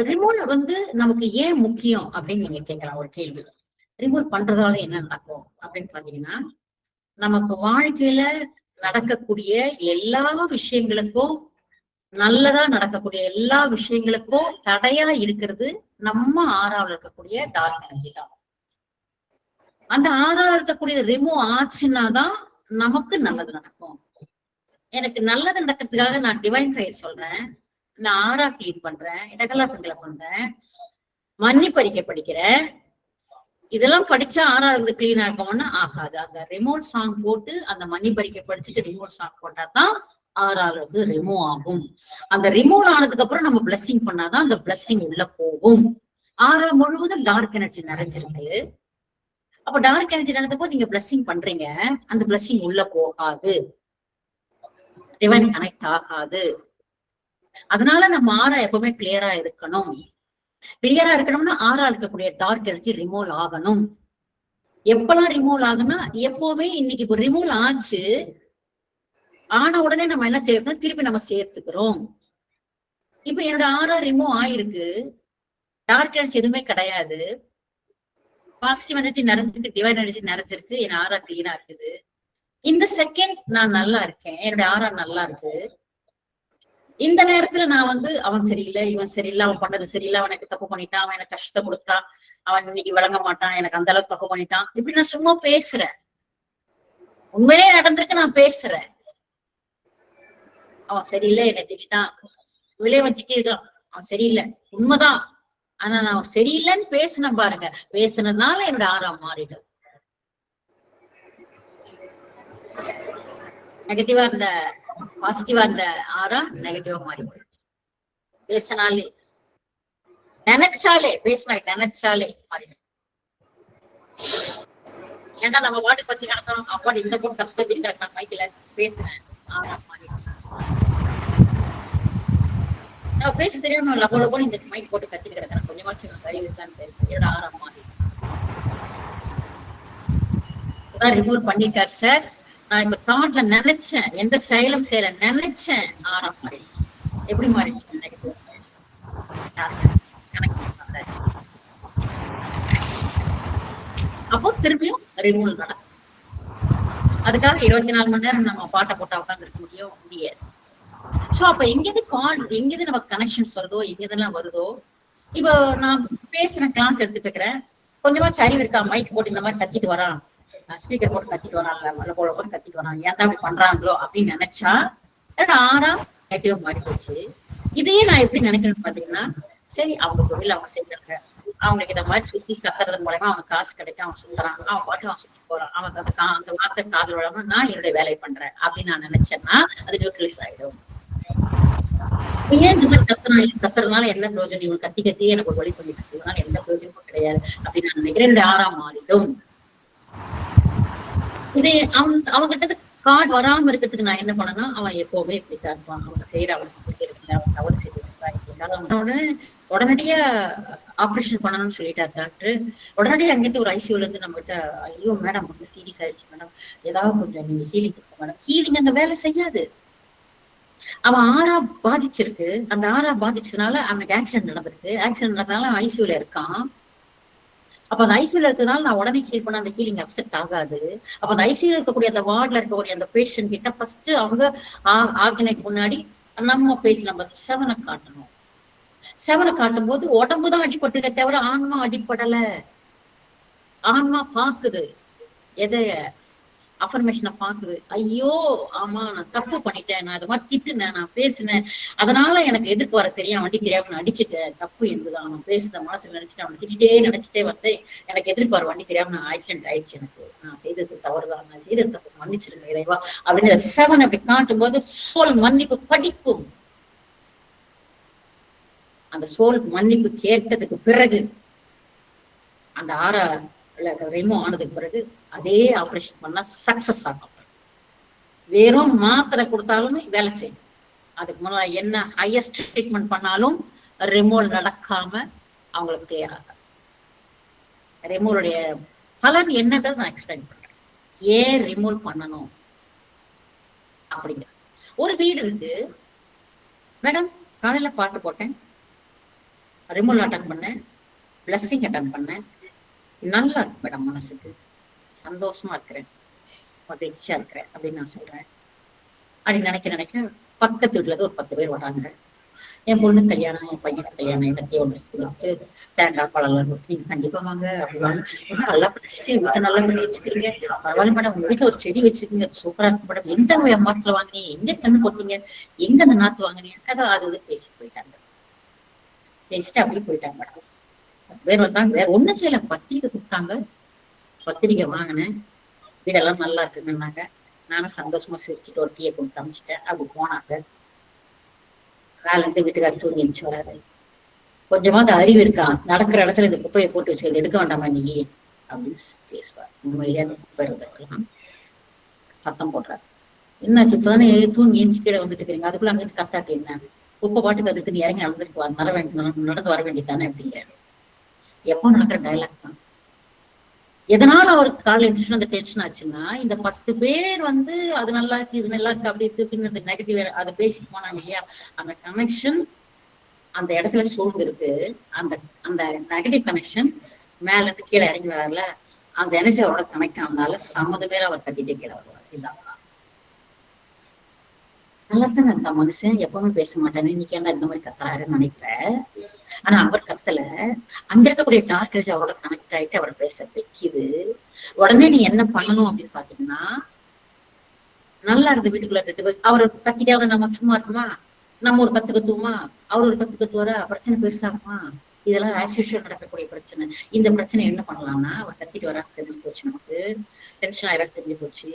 Removal நமக்கு ஏன் முக்கியம் அப்படின்னு நீங்க கேட்கலாம் ஒரு கேள்வி. ரிமூவ் பண்றதால என்ன நடக்கும் அப்படின்னு பாத்தீங்கன்னா, நமக்கு வாழ்க்கையில நடக்கக்கூடிய எல்லா விஷயங்களுக்கும், நல்லதா நடக்கக்கூடிய எல்லா விஷயங்களுக்கும் தடையா இருக்கிறது நம்ம ஆறாவில் இருக்கக்கூடிய டார்க் எனர்ஜி தான். அந்த ஆறாவில் இருக்கக்கூடிய ரிமூவ் ஆச்சுன்னாதான் நமக்கு நல்லது நடக்கும். எனக்கு நல்லது நடக்கிறதுக்காக நான் டிவைன் ஃபயர் சொல்றேன், நான் ஆறா கிளீன் பண்றேன், இடகலாப்பங்களை பண்றேன், மன்னிப்பறிக்கை படிக்கிறேன். இதெல்லாம் படிச்சா ஆறாவது கிளீன் ஆகும்னா ஆகாது. அந்த ரிமோட் சாங் போட்டு அந்த மன்னிப்பறிக்கை படிச்சுட்டு ரிமோட் சாங் போட்டாதான் ஆறாவது ரிமூவ் ஆகும். அந்த ரிமூவ் ஆனதுக்கு அப்புறம் நம்ம பிளஸ்ஸிங் பண்ணாதான் அந்த பிளஸ்ஸிங் உள்ள போகும். ஆறா முழுவதும் டார்க் எனர்ஜி நிறைஞ்சிருக்கு. அப்ப டார்க் எனர்ஜி நடந்தப்போ நீங்க பிளஸ்ஸிங் பண்றீங்க, அந்த பிளஸ்ஸிங் உள்ள போகாது, டிவைன் கனெக்ட் ஆகாது. அதனால நம்ம ஆறா எப்பவுமே கிளியரா இருக்கணும். கிளியரா இருக்கணும்னா ஆறா இருக்கக்கூடிய டார்க் எனர்ஜி ரிமூவ் ஆகணும். எப்பெல்லாம் ரிமூவ் ஆகுனா, எப்பவுமே இன்னைக்கு இப்ப ரிமூவ் ஆச்சு ஆன உடனே நம்ம என்ன தேவைப்படும், திருப்பி நம்ம சேர்த்துக்கிறோம். இப்ப என்னோட ஆறா ரிமூவ் ஆயிருக்கு, டார்க் எனர்ஜி எதுவுமே கிடையாது, பாசிட்டிவ் எனர்ஜி நிறைஞ்சிருக்கு, டிவைன் எனர்ஜி நிறைஞ்சிருக்கு, என் ஆறா கிளீனா இருக்குது. இந்த செகண்ட் நான் நல்லா இருக்கேன், என்னுடைய ஆறா நல்லா இருக்கு. இந்த நேரத்துல நான் அவன் சரியில்லை, இவன் சரியில்லை, அவன் பண்ணது சரியில்லை, அவன் எனக்கு தப்பு பண்ணிட்டான், அவன் எனக்கு கஷ்டத்தை கொடுத்தான், அவன் இன்னைக்கு விளங்க மாட்டான், எனக்கு அந்த அளவுக்கு தப்பு பண்ணிட்டான், இப்படி நான் சும்மா பேசுறேன். உண்மையிலே நடந்திருக்கு, நான் பேசுறேன். அவன் சரியில்லை, என்னை திட்டான், விளைவன் திட்டிருக்கான், அவன் சரியில்லை, உண்மைதான். ஆனா நான் சரியில்லைன்னு பேசினேன் பாருங்க, பேசுனதுனால என்னோட ஆறாம் மாறிடும். நெகட்டிவா இருந்த பாசிட்டிவா இருந்த ஆறா நெகட்டிவா மாறி போயிடும். பேசினாலே நினைச்சாலே மாறிடும். ஏன்னா நம்ம வாட்டுக்கு பத்தி நடக்கணும், அப்பாடி இந்த போட்டு தப்பு பத்தி கிடக்கணும், மைக்கில பேசுறேன், ஆறா மாறிடும். நான் பேச தெரியாம லபோ இந்த மைக் போட்டு கத்திட்டு கிடக்கிறேன், கொஞ்சமாச்சும் கழிவுதான் பேசுறேன், என்னோட ஆறா மாறிடும். ரிமூவ் பண்ணிட்டார் சார். நான் இப்ப தாட்ல நினைச்சேன், எந்த செயலும் செய்யல, நினைச்சேன், ஆறா மாறிடுச்சு. எப்படி மாறிடுச்சு? நெகட்டிவ் மாறிடுச்சு. அப்போ திரும்பியும் ரிமூவல் நடக்கும். அதுக்காக 24 மணி நேரம் நம்ம பாட்டை போட்டா உட்கார்ந்து இருக்க முடியாது. சோ அப்ப எங்கிருந்து நமக்கு கனெக்ஷன்ஸ் வருதோ, எங்கெதெல்லாம் வருதோ, இப்போ நான் பேசுறேன், கிளாஸ் எடுத்துட்டு இருக்கிறேன், கொஞ்சமா சரிவு இருக்கா, மைக் போட்டு இந்த மாதிரி கத்திட்டு வரான், ஸ்பீக்கர் போட்டு கத்திட்டு வரான்ல, மழை போல போட்டு கத்திட்டு வரான், ஏன் தான் அப்படி பண்றாங்களோ அப்படின்னு நினைச்சா ஆறா நெகட்டிவ் மாறி போச்சு. இதையே நான் எப்படி நினைக்கிறேன்னு பாத்தீங்கன்னா, சரி அவங்க தொழில் அவங்க செய்யறாங்க, அவங்களுக்கு இந்த மாதிரி சுத்தி கத்துறது மூலமா அவனுக்கு காசு கிடைக்கும், அவன் சுத்துறான், அவன் பாட்டு அவன் சுத்தி போறான், அவனுக்கு அந்த வார்த்தை காதல் விடாம நான் என்னுடைய வேலையை பண்றேன் அப்படின்னு நான் நினைச்சேன்னா அது நியூட்ரலைஸ் ஆயிடும். ஏன் இந்த மாதிரி கத்துறதுனால என்ன பிரயோஜனம், இவன் கத்தியே எனக்கு ஒரு வழி பண்ணிட்டு இருக்கனால எந்த பிரயோஜனமும் கிடையாது அப்படின்னு நான் நினைக்கிறேன். என்னுடைய ஆறா மாறிடும். இது அவங்கிட்ட கார்டு வராம இருக்கிறதுக்கு நான் என்ன பண்ணேன்னா, அவன் எப்பவுமே இப்படித்தான் இருப்பான், அவன் செய்யற அவனுக்கு பிடிக்கிறது, அவன் தவறு செய்திருக்கான், உடனடியா ஆப்ரேஷன் பண்ணணும்னு சொல்லிட்டாரு டாக்டர். உடனடியா அங்கிருந்து ஒரு ஐசியூல இருந்து நம்ம கிட்ட, ஐயோ மேடம் வந்து சீரியஸ் ஆயிடுச்சு மேடம், ஏதாவது கொஞ்சம் நீங்க ஹீலிங் கொடுக்க மேடம். ஹீலிங் அந்த வேலை செய்யாது. அவன் ஆறா பாதிச்சிருக்கு, அந்த ஆறா பாதிச்சதுனால அவனுக்கு ஆக்சிடென்ட் நடந்திருக்கு, ஆக்சிடென்ட் நடந்ததுனால அவன் ஐசியூல இருக்கான். அப்ப அந்த ஐசியூல இருக்கிறதுனால நான் உடனே ஹீல் பண்ண அந்த ஹீலிங் அப்செட் ஆகாது. அப்ப அந்த ஐசியூல இருக்கக்கூடிய அந்த வார்டுல இருக்கக்கூடிய அந்த பேஷண்ட் கிட்ட ஃபர்ஸ்ட் அவங்க ஆர்கனைக்கு முன்னாடி நம்ம பேஜ் நம்பர் 7 காட்டணும். 7 காட்டும் போது உடம்புதான் அடிபட்டுருக்க தவிர ஆன்மா அடிப்படல. ஆன்மா பாக்குது, எதைய அஃபர்மேஷனை பாக்குது, ஐயோ ஆமா நான் தப்பு பண்ணிட்டேன், நான் அது மாதிரி திட்டுனேன், நான் பேசினேன், அதனால எனக்கு எதிர்க்கு வர தெரியும், வண்டி தெரியாம நான் அடிச்சுட்டேன், தப்பு எந்துதான், நான் பேசுத மனசுல நினைச்சிட்டேன், அவனை திட்டே நினைச்சிட்டே வந்தேன், எனக்கு எதிர்க்கு வர வண்டி தெரியாம நான் ஆக்சிடென்ட் ஆயிடுச்சு, எனக்கு நான் செய்தது தவறுதான், நான் செய்தது தப்பு மன்னிச்சிருங்க இறைவா அப்படின்னு 7 அப்படி காட்டும் போது சோல் மன்னிப்பு படிக்கும். அந்த சோல் மன்னிப்பு கேட்டதுக்கு பிறகு அந்த ஆறா ரிமூவ் ஆனதுக்கு பிறகு அதே ஆபரேஷன் பண்ணா சக்சஸ் ஆகும். வெறும் மாத்திரை கொடுத்தாலும் வேலை செய்யும். அதுக்கு முன்னாடி என்ன ஹையஸ்ட் ட்ரீட்மெண்ட் பண்ணாலும் ரிமூவல் நடக்காம அவங்களுக்கு கிளியர் ஆகும். ரிமூவலுடைய பலன் என்னன்றது நான் எக்ஸ்பிளைன் பண்றேன். ஏன் ரிமூவ் பண்ணணும் அப்படிங்கிற ஒரு வீடு இருக்கு மேடம், காலையில பாட்டு போட்டேன், ரிமூவல் அட்டன் பண்ணேன், பிளஸ்ஸிங் அட்டன் பண்ணேன். நல்லா இருக்கு மேடம், மனசுக்கு சந்தோஷமா இருக்கிறேன், மகிழ்ச்சியா இருக்கிறேன் அப்படின்னு நான் சொல்றேன். அப்படின்னு நினைக்க பக்கத்து வீட்டுல இருந்து ஒரு 10 பேர் வராங்க. என் பொண்ணு கல்யாணம், என் பையனுக்கு கல்யாணம், இடத்தையே ஒன்று ஸ்கூலுக்கு தேங்காய் பழம் நீங்க கண்டிப்பா வாங்க அப்படிவாங்க. நல்லா படிச்சுட்டு வீட்டை நல்லா பண்ணி வச்சுக்கிறீங்க, பரவாயில்ல மேடம், உங்க வீட்டுல ஒரு செடி வச்சிருக்கீங்க, சூப்பரா இருக்கு மேடம், எந்த மரத்துல வாங்கினீங்க, எங்க கண்ணு போட்டீங்க, எங்க அந்த நாத்து வாங்கினீங்க, அது பேசிட்டு போயிட்டாங்க. பேசிட்டு அப்படியே போயிட்டாங்க மேடம். 10 பேர் வந்தாங்க, வேற ஒண்ணும் செய்யல, பத்திரிக்கை கொடுத்தாங்க, பத்திரிக்கை வாங்கினேன், வீடெல்லாம் நல்லா இருக்குங்கன்னாங்க. நானும் சந்தோஷமா சிரிச்சுட்டு ஒரு டீயை கொடுத்து அமிச்சிட்டேன். அப்படி போனாங்க. வேலை இருந்து வீட்டுக்காரர் தூங்கி எழுந்துச்சு வராது. கொஞ்சமாவது அறிவு இருக்கா, நடக்கிற இடத்துல இந்த குப்பையை போட்டு வச்சுக்கிறது, எடுக்க வேண்டாமா நீ அப்படின்னு பேசுவார். உண்மையிலேயே அந்த குப்பை இருந்திருக்கலாம். சத்தம் போடுறாரு, என்னாச்சு இப்பதானே தூங்கி எழுந்துச்சு கீழே வந்துட்டு இருக்கிறீங்க, அதுக்குள்ள அங்க கத்தாட்டி என்ன, குப்பை பாட்டுக்கு அதுக்கு நீ இறங்கி நடந்து வர வேண்டியதானே அப்படிங்கிறாரு. எப்போ நடக்கிற டைலாக் தான். எதனால அவருக்கு காலையில் எழுந்துச்சு அந்த டென்ஷன் ஆச்சுன்னா, இந்த 10 பேர் அது நல்லா இருக்கு, இது நல்லா இருக்கு, அப்படி இருக்கு அப்படின்னு அந்த நெகட்டிவ் அதை பேசிட்டு போனாங்க இல்லையா, அந்த கனெக்ஷன் அந்த இடத்துல சூழ்ந்து இருக்கு. அந்த அந்த நெகட்டிவ் கனெக்ஷன் மேல இருந்து கீழே இறங்கி வராருல, அந்த எனர்ஜி அவரோட கனெக்ட் ஆனதால 50 பேர் அவர் கத்திட்டே கீழே வருவார். இதுதான் நல்லதாங்க அந்த மனுஷன், எப்பவுமே பேச மாட்டானே, இன்னைக்கு என்ன இந்த மாதிரி கத்துறாருன்னு நினைப்பேன். ஆனா அவர் கத்தல, அங்க இருக்கக்கூடிய டார்க் எனர்ஜி அவரோட கனெக்ட் ஆயிட்டு அவர் பேச வைக்குது. உடனே நீ என்ன பண்ணணும் அப்படின்னு பாத்தீங்கன்னா, நல்லா இருந்து வீட்டுக்குள்ள 2 பேர் அவர் கத்திட்டாவது நம்ம சும்மா இருக்குமா, நம்ம ஒரு கத்து கத்துவோமா, அவர் ஒரு கத்து கத்துவாரா, பிரச்சனை பெருசாகுமா, இதெல்லாம் ஆஸ் யூஷுவல் நடக்கக்கூடிய பிரச்சனை. இந்த பிரச்சனை என்ன பண்ணலாம்னா, அவர் கத்திட்டு வர தெரிஞ்சு போச்சு, நமக்கு டென்ஷன் ஆயிரம் தெரிஞ்சு போச்சு.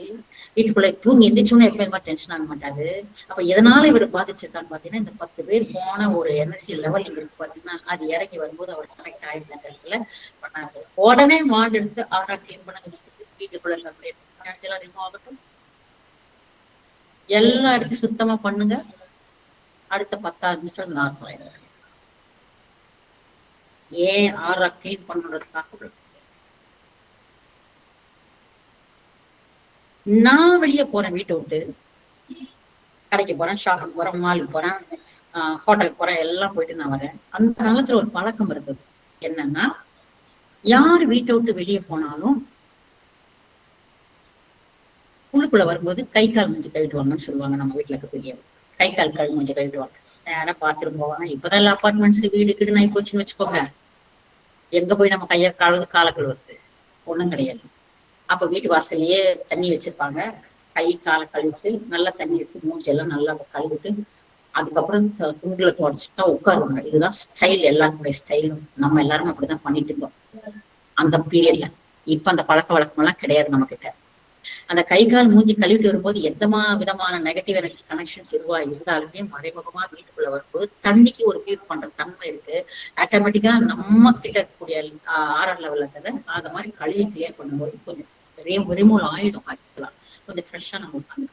வீட்டுக்குள்ள தூங்கி எந்திரிச்சோன்னு எப்பயுமா டென்ஷன் ஆக மாட்டாரு. அப்ப எதனால இவர் பாதிச்சிருக்கான்னு பாத்தீங்கன்னா, இந்த 10 பேர் போன ஒரு எனர்ஜி லெவல் இங்க இருக்கு பாத்தீங்கன்னா, அது இறங்கி வரும்போது அவர் கனெக்ட் ஆயிருந்தாங்க பண்ணாரு. உடனே மாடு எடுத்து ஆறா கிளீன் பண்ணுங்க, வீட்டுக்குள்ள எனர்ஜி எல்லாம் ரிமூவ் ஆகட்டும், எல்லா இடத்தையும் சுத்தமா பண்ணுங்க. அடுத்த 10 நிமிஷம் நார்மல் ஆயிடும். ஏன் ஆறா கிளீன் பண்ணுறதுக்காக நான் வெளியே போறேன், வீட்டை விட்டு கடைக்கு போறேன், ஷாப்புக்கு போறேன், மாலுக்கு போறேன், ஹோட்டலுக்கு போறேன், எல்லாம் போயிட்டு நான் வரேன். அந்த காலத்துல ஒரு பழக்கம் இருந்தது, என்னன்னா யார் வீட்டை விட்டு வெளியே போனாலும் உள்ளுக்குள்ள வரும்போது கை கால் மூஞ்சி கழுவிடுவாங்கன்னு சொல்லுவாங்க. நம்ம வீட்டுல இருக்க பெரியவங்க கை கால் கழுவி மூஞ்சி கழுவிடுவாங்க, நேரம் பாத்துட்டு போவாங்க. இப்பதான் அப்பார்ட்மெண்ட்ஸ் வீடு கிடு நாய் போச்சுன்னு வச்சுக்கோங்க, எங்க போய் நம்ம கையை காலை கழுவுறது, ஒண்ணும் கிடையாது. அப்ப வீட்டு வாசல்லையே தண்ணி வச்சிருப்பாங்க, கை காலை கழுவிட்டு நல்லா தண்ணி எடுத்து மூஞ்செல்லாம் நல்லா கழுவிட்டு அதுக்கப்புறம் துண்டுல துடைச்சிட்டு தான் உட்காருவாங்க. இதுதான் ஸ்டைல், எல்லாருடைய ஸ்டைலும். நம்ம எல்லாரும் அப்படிதான் பண்ணிட்டு இருந்தோம் அந்த பீரியட்ல. இப்ப அந்த பழக்க வழக்கம் எல்லாம் கிடையாது நம்ம கிட்ட. அந்த கை கால் மூஞ்சி கழுவிட்டு வரும்போது எந்த விதமான நெகட்டிவ் எனர்ஜி கனெக்ஷன்ஸ் எதுவா இருந்தாலுமே மறைமுகமா வீட்டுக்குள்ள வரும்போது தண்ணிக்கு ஒரு பியூர் பண்ற தன்மை இருக்கு. ஆட்டோமேட்டிக்கா நம்ம கிட்ட இருக்கக்கூடிய 6ஆம் லெவல்ல இருக்கிறத அந்த மாதிரி கழுவி கிளியர் பண்ணும்போது கொஞ்சம் ரிமூவ் ஆயிடும். ஆக்சுவலா கொஞ்சம் ஃப்ரெஷ்ஷா நம்ம உட்காந்து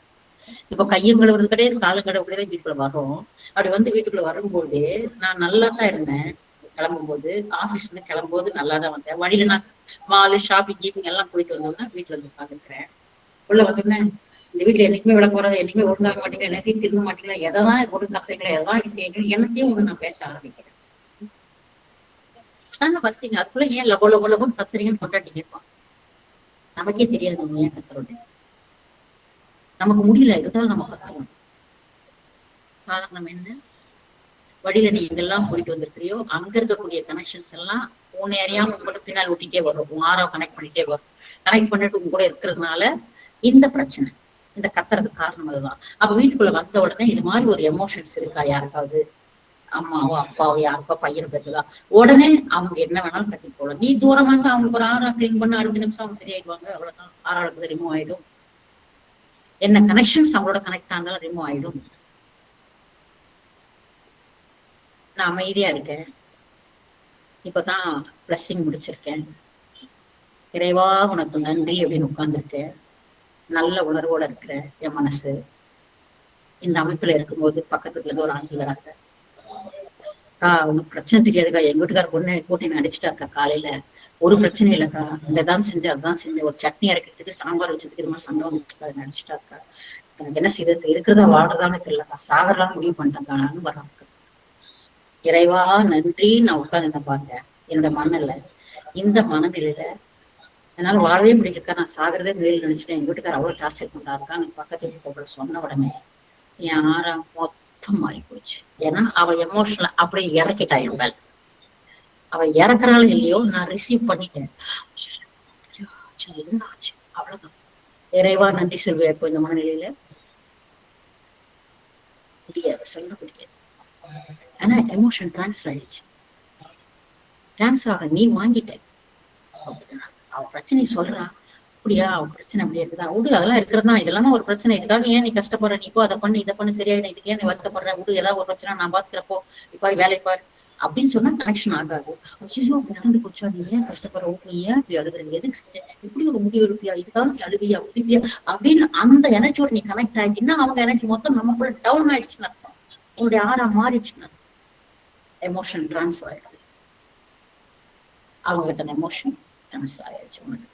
இப்ப கையும் கழுவுறது கிடையாது, காலம் கழுவுறதே வீட்டுக்குள்ள வரோம். அப்படி வீட்டுக்குள்ள வரும்போது நான் நல்லா தான் இருந்தேன். கிளம்பும்போது ஆபீஸ்ல இருந்து கிளம்பும்போது நல்லாதான் வந்தேன். வழியில நான் மாலு ஷாப்பிங் கீப்பிங் எல்லாம் போயிட்டு வந்தோம்னா வீட்டுல இருந்து உட்காந்துருக்கிறேன். உள்ள வந்தோம்னா இந்த வீட்டுல என்னைக்குமே விட போறது, என்னைக்குமே ஒழுங்காக மாட்டேங்கிறேன், என்னத்தையும் திரும்ப மாட்டேங்களா, எதான் ஒரு கத்துறீங்களா, எதான் செய்யணும், என்னத்தையும் ஒண்ணு நான் பேச ஆரம்பிக்கிறேன். தாங்க பத்தீங்க, அதுக்குள்ள ஏன் லபோ லபோ லபோன்னு கத்துறீங்கன்னு கொண்டாட்டி கேட்பான். நமக்கே தெரியாது நம்ம ஏன் கத்துறோம், நமக்கு முடியல, இருந்தாலும் நம்ம கத்துறோம். காரணம் என்ன, வழியில நீ எங்கெல்லாம் போயிட்டு வந்திருக்கிறியோ அங்க இருக்கக்கூடிய கனெக்ஷன்ஸ் எல்லாம் உன்னை அறியாம கூட பின்னால் ஓட்டிட்டே வரும், உன் ஆறாவை கனெக்ட் பண்ணிட்டே வரும். கனெக்ட் பண்ணிட்டு உங்க கூட இருக்கிறதுனால இந்த பிரச்சனை, இந்த கத்துறதுக்கு காரணம் அதுதான். அப்ப வீட்டுக்குள்ள வந்த உடனே இது மாதிரி ஒரு எமோஷன்ஸ் இருக்கா யாருக்காவது, அம்மாவோ அப்பாவோ யாருக்கோ பையனுக்கு இருக்குதான், உடனே அவங்க என்ன வேணாலும் கத்தி போடலாம். நீ தூரமா இருந்தா அவங்களுக்கு ஒரு ஆறா கிளீன் பண்ண அடுத்த நிமிஷம் அவங்க சரியாயிடுவாங்க, அவ்வளவுதான். ஆறாளுக்கு ரிமூவ் ஆயிடும். என்ன கனெக்ஷன்ஸ் அவங்களோட கனெக்ட் ஆனாலும் ரிமூவ் ஆயிடும். நான் அமைதியா இருக்கேன். இப்பதான் பிளஸ்ஸிங் முடிச்சிருக்கேன். இறைவா உனக்கு நன்றி அப்படின்னு உட்கார்ந்துருக்கேன். நல்ல உணர்வோட இருக்கிறேன். என் மனசு இந்த அமைப்புல இருக்கும்போது பக்கத்துல இருந்து ஒரு ஆண்டி வராங்க. உனக்கு பிரச்சனை தெரியாதுக்கா, எங்க வீட்டுக்கார பொண்ணு கூட்டி அடிச்சுட்டாக்கா, காலையில ஒரு பிரச்சனை இல்லக்கா, இந்ததான் செஞ்சு அதுதான் செஞ்சு ஒரு சட்னி அரைக்கிறதுக்கு சாம்பார் வச்சதுக்கு இது மாதிரி சண்டை வந்துச்சுக்கா, அடிச்சுட்டாக்கா, எனக்கு என்ன செய்யறது, இருக்கிறதா வாழ்றதான்னு தெரியலக்கா, சாகரலாம் முடிவு பண்ணிட்டாங்க வராங்க. இறைவா நன்றி, நான் உட்கார்ந்து பாருங்க என்னோட மனநிலை. இந்த மனநிலையில என்னால வாழவே முடியிருக்கா, நான் சாகிறதே மேல் நினைச்சிட்டேன். எங்க வீட்டுக்கார அவ்வளவு டார்ச்சர் பண்றாருக்கா. எனக்கு பக்கத்து வீட்டு சொன்ன உடனே என் ஆறாம் மொத்தம் மாறி போச்சு. ஏன்னா அவ எமோஷனல் அப்படியே இறக்கிட்டா என் மேல. அவ இறக்குறாலும் இல்லையோ நான் ரிசீவ் பண்ணிட்டேன். என்ன ஆச்சு அவ்வளவுதான். இறைவா நன்றி சொல்வேன். இப்போ இந்த மனநிலையில முடியாது, சொல்ல முடியாது. ஆனா எமோஷன் டிரான்ஸ்ஃபர் ஆயிடுச்சு. டிரான்ஸ்ஃபர் ஆக நீ வாங்கிட்ட. அவ பிரச்சனை சொல்றா, அப்படியா அவ பிரச்சனை அப்படியே இருக்குதா, விடு அதெல்லாம் இருக்கிறதா, இதெல்லாம் ஒரு பிரச்சனை, இதுக்காக ஏன் நீ கஷ்டப்படுற, நீ இப்போ அதை பண்ணு இதை பண்ணு சரியாயிடும், இதுக்கு ஏன் நீ வருத்தப்படுற, விடு ஏதாவது ஒரு பிரச்சனை நான் பாத்துக்கிறப்போ இப்போ வேலை பாரு அப்படின்னு சொன்னா கனெக்ஷன் ஆகாது. ஐயோ அப்படி நடந்து போச்சா, நீ ஏன் கஷ்டப்படுற, நீ ஏன் இப்படி அழுகுற, நீ எதுக்கு இப்படி ஒரு முடிவு இருப்பியா, இதுக்காக நீ அழுவியா முடிப்பியா அப்படின்னு அந்த எனர்ஜியோட நீ கனெக்ட் ஆகிட்டீங்கன்னா அவங்க எனர்ஜி மொத்தம் நமக்குள்ள டவுன் ஆயிடுச்சுன்னு அர்த்தம். உங்களுடைய ஆறா மாறிடுச்சுன்னு அர்த்தம். எமோஷன் டிரான்ஸ்ஃபர் ஆயிடும். அவங்க கிட்ட எமோஷன் டிரான்ஸ்ஃபர் ஆயிடுச்சு. உனக்கு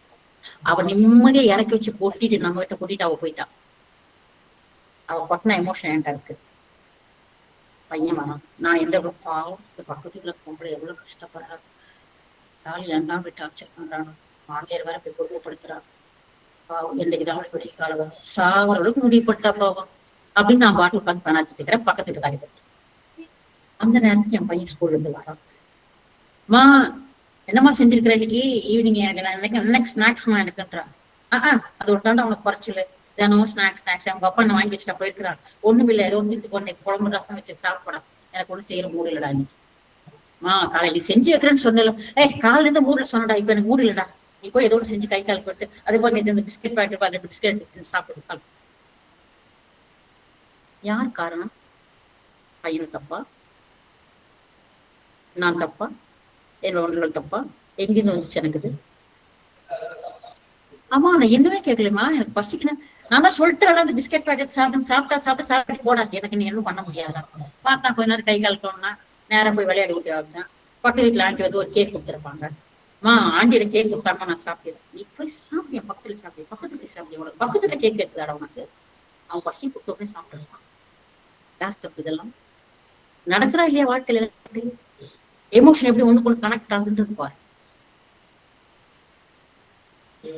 அவ நிம்மதியா இறக்கி வச்சு கொட்டிட்டு நம்ம கிட்ட கொட்டிட்டு அவ போயிட்டா. அவ கொட்டின எமோஷன் என்கிட்ட இருக்கு. பையன் வரான், நான் எந்த பாவம் பக்கத்துல பொம்பளை எவ்வளவு கஷ்டப்படுறான், தாலி என் தான் போய் டார்ச்சர் பண்றான், மாமியார் வேற போய் கொடுமைப்படுத்துறான், பாவம் என்னைக்கு தான் பெரிய காலம் சாவர அளவுக்கு முடிவுபட்டா பாவம் அப்படின்னு நான் பாட்டு உட்காந்து பண்ணாத்திட்டு இருக்கிறேன். பக்கத்து வீட்டுக்காரி பத்தி அந்த நேரத்துக்கு என் பையன் ஸ்கூல்ல இருந்து வரான். மா என்னம்மா செஞ்சிருக்கிற இன்னைக்கு ஈவினிங், எனக்கு எனக்கு ஸ்நாக்ஸ்மா எனக்குன்றான். அது ஒன்றாண்டா அவனுக்கு குறைச்சல, தினம் ஸ்நாக்ஸ் அவங்க அப்பா நான் வாங்கி வச்சுட்டா போயிருக்கிறான். ஒண்ணும் இல்லை, ஏதோ ஒன்று பொண்ணு குழம்பு ரசம் வச்சு சாப்பிடா, எனக்கு ஒண்ணு செய்யற மூடு இல்லடா இன்னைக்கு. காலையில செஞ்சு வைக்கிறேன்னு சொன்னல, காலையில இருந்து மூடுல சொன்னடா, இப்ப எனக்கு மூடு இல்லடா, நீ போய் ஏதோ ஒன்று செஞ்சு கை கால் போட்டு அதே போல இந்த பிஸ்கெட் பாக்கெட் 2 பிஸ்கெட் சாப்பிட்டு. யார் காரணம்? பையன் தப்பா, நான் தப்பா, என்னோட ஒன்றுகள் தப்பா, எங்கிருந்து வந்துச்சு எனக்கு? ஆமா நான் என்னவே கேட்கலமா, எனக்கு பசிக்கணும், நான் தான் சொல்லிட்டு அந்த பிஸ்கெட் பாக்கெட் சாப்பிட்டு போடாது, எனக்கு நீ என்ன பண்ண முடியாதா. பார்த்தா கொஞ்ச நேரம் கை காலட்டோம்னா நேரம் போய் விளையாடி விட்டு ஆச்சேன். பக்கத்து வீட்டுல ஆண்டி வந்து ஒரு கேக் கொடுத்துருப்பாங்க. ஆண்டியில கேக் கொடுத்தாருமா நான் சாப்பிடுவேன். நீ போய் சாப்பிட்டியா, பக்கத்துல சாப்பிடு, பக்கத்து போய் சாப்பிடு, உனக்கு பக்கத்துல கேக் கேட்குதாடா உனக்கு, அவன் பசி கொடுத்த போய் சாப்பிட்டுருப்பான். யார் தப்பு இதெல்லாம்? நடக்குதா இல்லையா வாழ்க்கையில? எமோஷன் எப்படி ஒண்ணுக்கு ஒண்ணு கனெக்ட் ஆகுன்றது பாரு.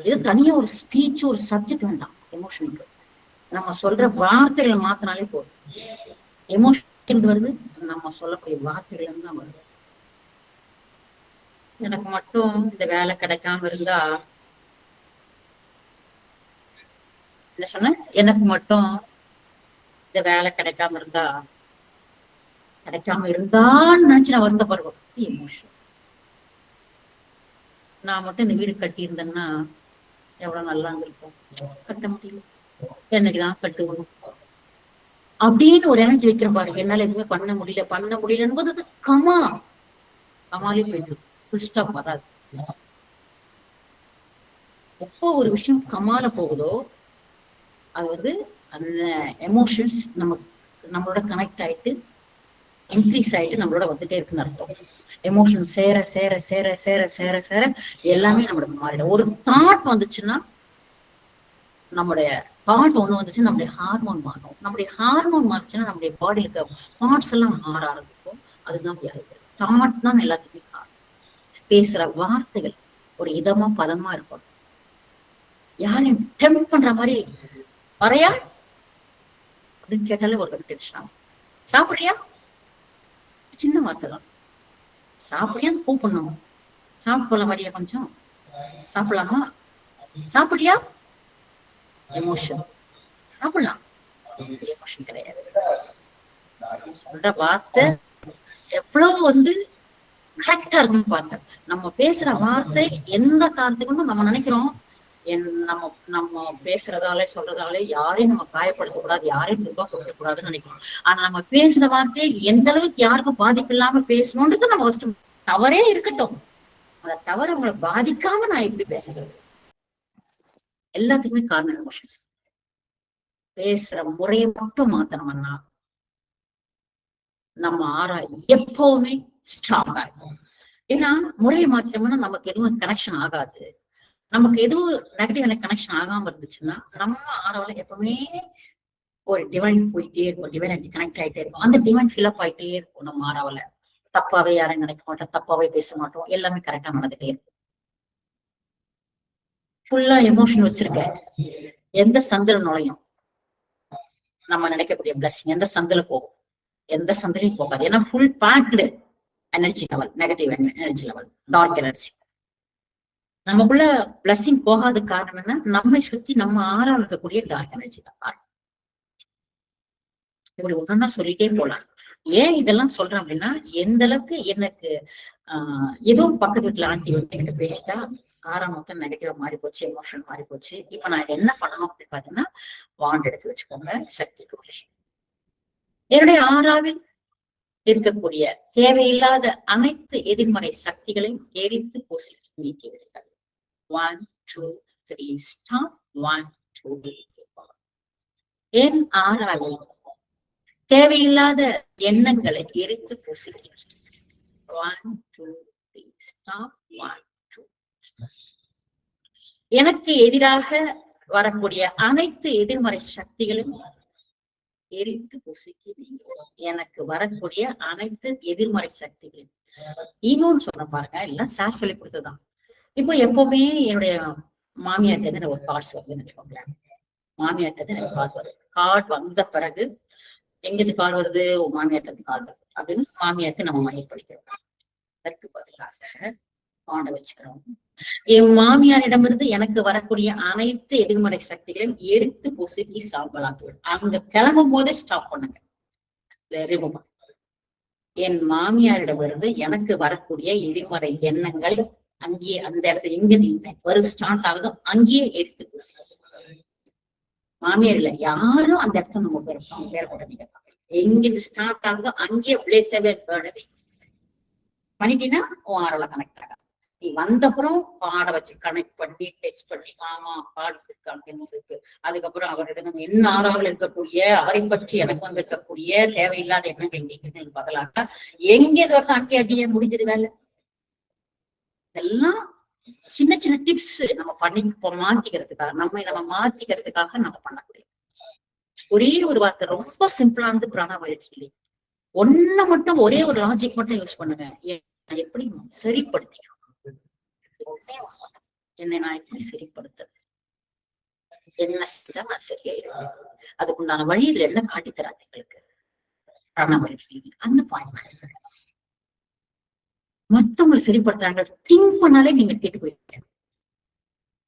இது தனியா ஒரு ஸ்பீச் ஒரு சப்ஜெக்ட் வேண்டாம் எமோஷனுக்கு. நம்ம சொல்ற வார்த்தைகளை மாத்தினாலே போதும். எமோஷன் வருது நம்ம சொல்லக்கூடிய வார்த்தைகள் இருந்து தான் வருது. எனக்கு மட்டும் இந்த வேலை கிடைக்காம இருந்தா, என்ன சொன்ன, எனக்கு மட்டும் இந்த வேலை கிடைக்காம இருந்தான்னு நினைச்சு நான் வருத்தப்படுவேன். எமோஷன். நான் மட்டும் இந்த வீடு கட்டி இருந்தேன்னா எவ்வளவு நல்லா இருந்திருக்கும். கட்ட முடியல, என்னைக்குதான் கட்டுவோம் அப்படின்னு ஒரு எனர்ஜி வைக்கிற பாருங்க. என்னால எதுவுமே பண்ண முடியலன்னு போது அது கமாலே போயிட்டு ஃபுல் ஸ்டாப் வராது. எப்போ ஒரு விஷயம் கமால போகுதோ அது வந்து அந்த எமோஷன்ஸ் நம்மளோட கனெக்ட் ஆயிட்டு இன்க்ரீஸ் ஆயிட்டு நம்மளோட வந்துட்டே இருக்குன்னு அர்த்தம். எமோஷன் சேர சேர சேர சேர சேர சேர எல்லாமே நம்மளுக்கு மாறிடும். ஒரு தாட் வந்துச்சுன்னா, நம்முடைய தாட் ஒண்ணு வந்துச்சுன்னா நம்முடைய ஹார்மோன் மாறும். நம்முடைய ஹார்மோன் மாறிச்சுன்னா நம்முடைய பாடியில இருக்க பார்ட்ஸ் எல்லாம் மாற ஆரம்பிக்கும். அதுதான் வியாதிகள். தாட் தான் எல்லாத்துக்குமே காரணம். பேசுற வார்த்தைகள் ஒரு இதமா பதமா இருக்கணும். யாரையும் டெம்ப் பண்ற மாதிரி வரையா அப்படின்னு கேட்டாலே ஒரு டென்ஷன் ஆகும். சாப்பிடுறியா, சின்ன வார்த்தை தான். சாப்பிடுறியான்னு கூப்பிடணும். சாப்பிடல மாதிரியா, கொஞ்சம் சாப்பிடலாமா, சாப்பிடுறியா, எமோஷன். சாப்பிடலாம், எமோஷன் கிடையாது. சொல்ற வார்த்தை எவ்வளவு வந்து கரெக்டா இருக்குன்னு பாருங்க. நம்ம பேசுற வார்த்தை எந்த காரணத்துக்கும் நம்ம நினைக்கிறோம் நம்ம நம்ம பேசுறதாலே சொல்றதாலே யாரையும் நம்ம காயப்படுத்தக்கூடாது, யாரையும் துன்பப்படுத்த கூடாதுன்னு நினைக்கிறோம். ஆனா நம்ம பேசுற வார்த்தையை எந்த அளவுக்கு யாருக்கும் பாதிப்பு இல்லாம பேசணும்ன்றது நம்ம ஃபர்ஸ்ட். தவறே இருக்கட்டும், அந்த தவறு அவங்களை பாதிக்காம நான் எப்படி பேசுறது? எல்லாத்துக்குமே காரணம் எமோஷன்ஸ். பேசுற முறையை மட்டும் மாத்தணும்னா நம்ம ஆறா எப்பவுமே ஸ்ட்ராங்கா இருக்கும். ஏன்னா முறையை மாத்திட்டோம்னா நமக்கு எதுவும் கனெக்ஷன் ஆகாது. நமக்கு எதுவும் நெகட்டிவ் கனெக்ஷன் ஆகாம இருந்துச்சுன்னா நம்ம ஆறாவில எப்பவுமே ஒரு டிவைன் போயிட்டே இருக்கும். டிவைன் கனெக்ட் ஆயிட்டே இருக்கும். அந்த டிவைன் ஃபில் அப் ஆயிட்டே இருக்கும் நம்ம ஆறாவில. தப்பாவே யாரையும் நினைக்க மாட்டோம், தப்பாவே பேச மாட்டோம், எல்லாமே கரெக்டா நடந்துட்டே இருக்கும். ஃபுல்லா எமோஷன் வச்சிருக்க எந்த சந்தில நுழையும் நம்ம நினைக்கக்கூடிய பிளஸிங், எந்த சந்தில போகும்? எந்த சந்திலையும் போகாது. ஏன்னா full packed energy level, negative energy level, dark energy. நமக்குள்ள பிளஸிங் போகாத காரணம் என்ன? நம்மை சுத்தி நம்ம ஆறா இருக்கக்கூடிய டார்க் எனர்ஜி தான். இப்படி ஒன்னொன்னா சொல்லிட்டே போலாம். ஏன் இதெல்லாம் சொல்றேன் அப்படின்னா, எந்த அளவுக்கு எனக்கு ஏதோ பக்கத்து வீட்டுல ஆண்டி வந்து என்கிட்ட பேசிட்டா ஆறாம் மொத்தம் நெகட்டிவா மாறி போச்சு, எமோஷன் மாறி போச்சு. இப்ப நான் என்ன பண்ணணும் அப்படின்னு பாத்தீங்கன்னா, வாண்ட் எடுத்து வச்சுக்கோங்க, சக்திக்குள்ளே என்னுடைய ஆறாவில் இருக்கக்கூடிய தேவையில்லாத அனைத்து எதிர்மறை சக்திகளையும் எரித்து பூசி நீக்கி விடுங்கள். 1 2 3 ஸ்டாப். 1 2 என் ஆறாவில் தேவையில்லாத எண்ணங்களை எரித்து பூசுகிறேன். 1 2 3 ஸ்டாப். 1 2 எனக்கு எதிராக வரக்கூடிய அனைத்து எதிர்மறை சக்திகளும் எரித்து பூசிக்கு எனக்கு வரக்கூடிய அனைத்து எதிர்மறை சக்திகளும் இன்னொன்னு சொன்ன பாருங்க, எல்லாம் சார் சொல்லி கொடுத்ததுதான். இப்போ எப்பவுமே என்னுடைய மாமியார்ட்ட ஒரு கார்ட்ஸ் வருதுன்னு வச்சுக்கோங்களேன். மாமியார்ட்ட எனக்கு கார்டு வருது. கார்டு வந்த பிறகு எங்கிருந்து கார்டு வருது? மாமியார்ட்ட கார்டு வருது அப்படின்னு மாமியாருக்கு நம்ம மணி படிக்கிறோம். அதற்கு பதிலாக காண்டை வச்சுக்கிறோம். என் மாமியாரிடமிருந்து எனக்கு வரக்கூடிய அனைத்து எதிர்மறை சக்திகளையும் எடுத்து பொசுக்கி சாம்பலாக்கு அங்க கிளம்பும் போதே ஸ்டாப் பண்ணுங்க, ரிமூவ் பண்ணுங்க. என் மாமியாரிடமிருந்து எனக்கு வரக்கூடிய எதிர்மறை எண்ணங்கள் அங்கேயே அந்த இடத்துல எங்க வரும் ஸ்டார்ட் ஆகுதோ அங்கேயே எடுத்து பூசுங்க. மாமியார் இல்ல, யாரும் அந்த இடத்துல நம்ம பேர் போட நீங்க எங்கிருந்து ஸ்டார்ட் ஆகுதோ அங்கேயே பிளேஸவே பண்ணிட்டீங்கன்னா உன் ஆரோல கனெக்ட் ஆகும். நீ வந்தப்புறம் பாட வச்சு கனெக்ட் பண்ணி டெஸ்ட் பண்ணி ஆமா பாடு இருக்கு அப்படின்னு இருக்கு. அதுக்கப்புறம் அவரிடம் என்ன ஆறாவில் இருக்கக்கூடிய அவரை பற்றி எனக்கு வந்து இருக்கக்கூடிய தேவையில்லாத எண்ணங்கள் நீக்குங்கள் பதிலாக எங்கேது வரணும் அங்கே அடியே முடிஞ்சது வேலை. இதெல்லாம் சின்ன சின்ன டிப்ஸ் நம்ம பண்ணி மாத்திக்கிறதுக்காக நம்ம மாத்திக்கிறதுக்காக நம்ம பண்ணக்கூடிய ஒரே ஒரு வார்த்தை, ரொம்ப சிம்பிளானது பிராணாயாமம். ஒன்ன மட்டும் ஒரே ஒரு லாஜிக் மட்டும் யூஸ் பண்ணுங்க. எப்படி சரிப்படுத்திக்கணும், என்னை நான் எப்படி சரிப்படுத்த, என்ன செஞ்சா நான் சரியாயிடுவேன், அதுக்குண்டான வழியில என்ன காட்டித்தராங்க எங்களுக்கு பிராணாயாமம். அந்த பாயிண்ட் மத்தவங்களை சரிப்படுத்துறாங்க. திங்க் பண்ணாலே நீங்க கேட்டு போயிருக்கீங்க.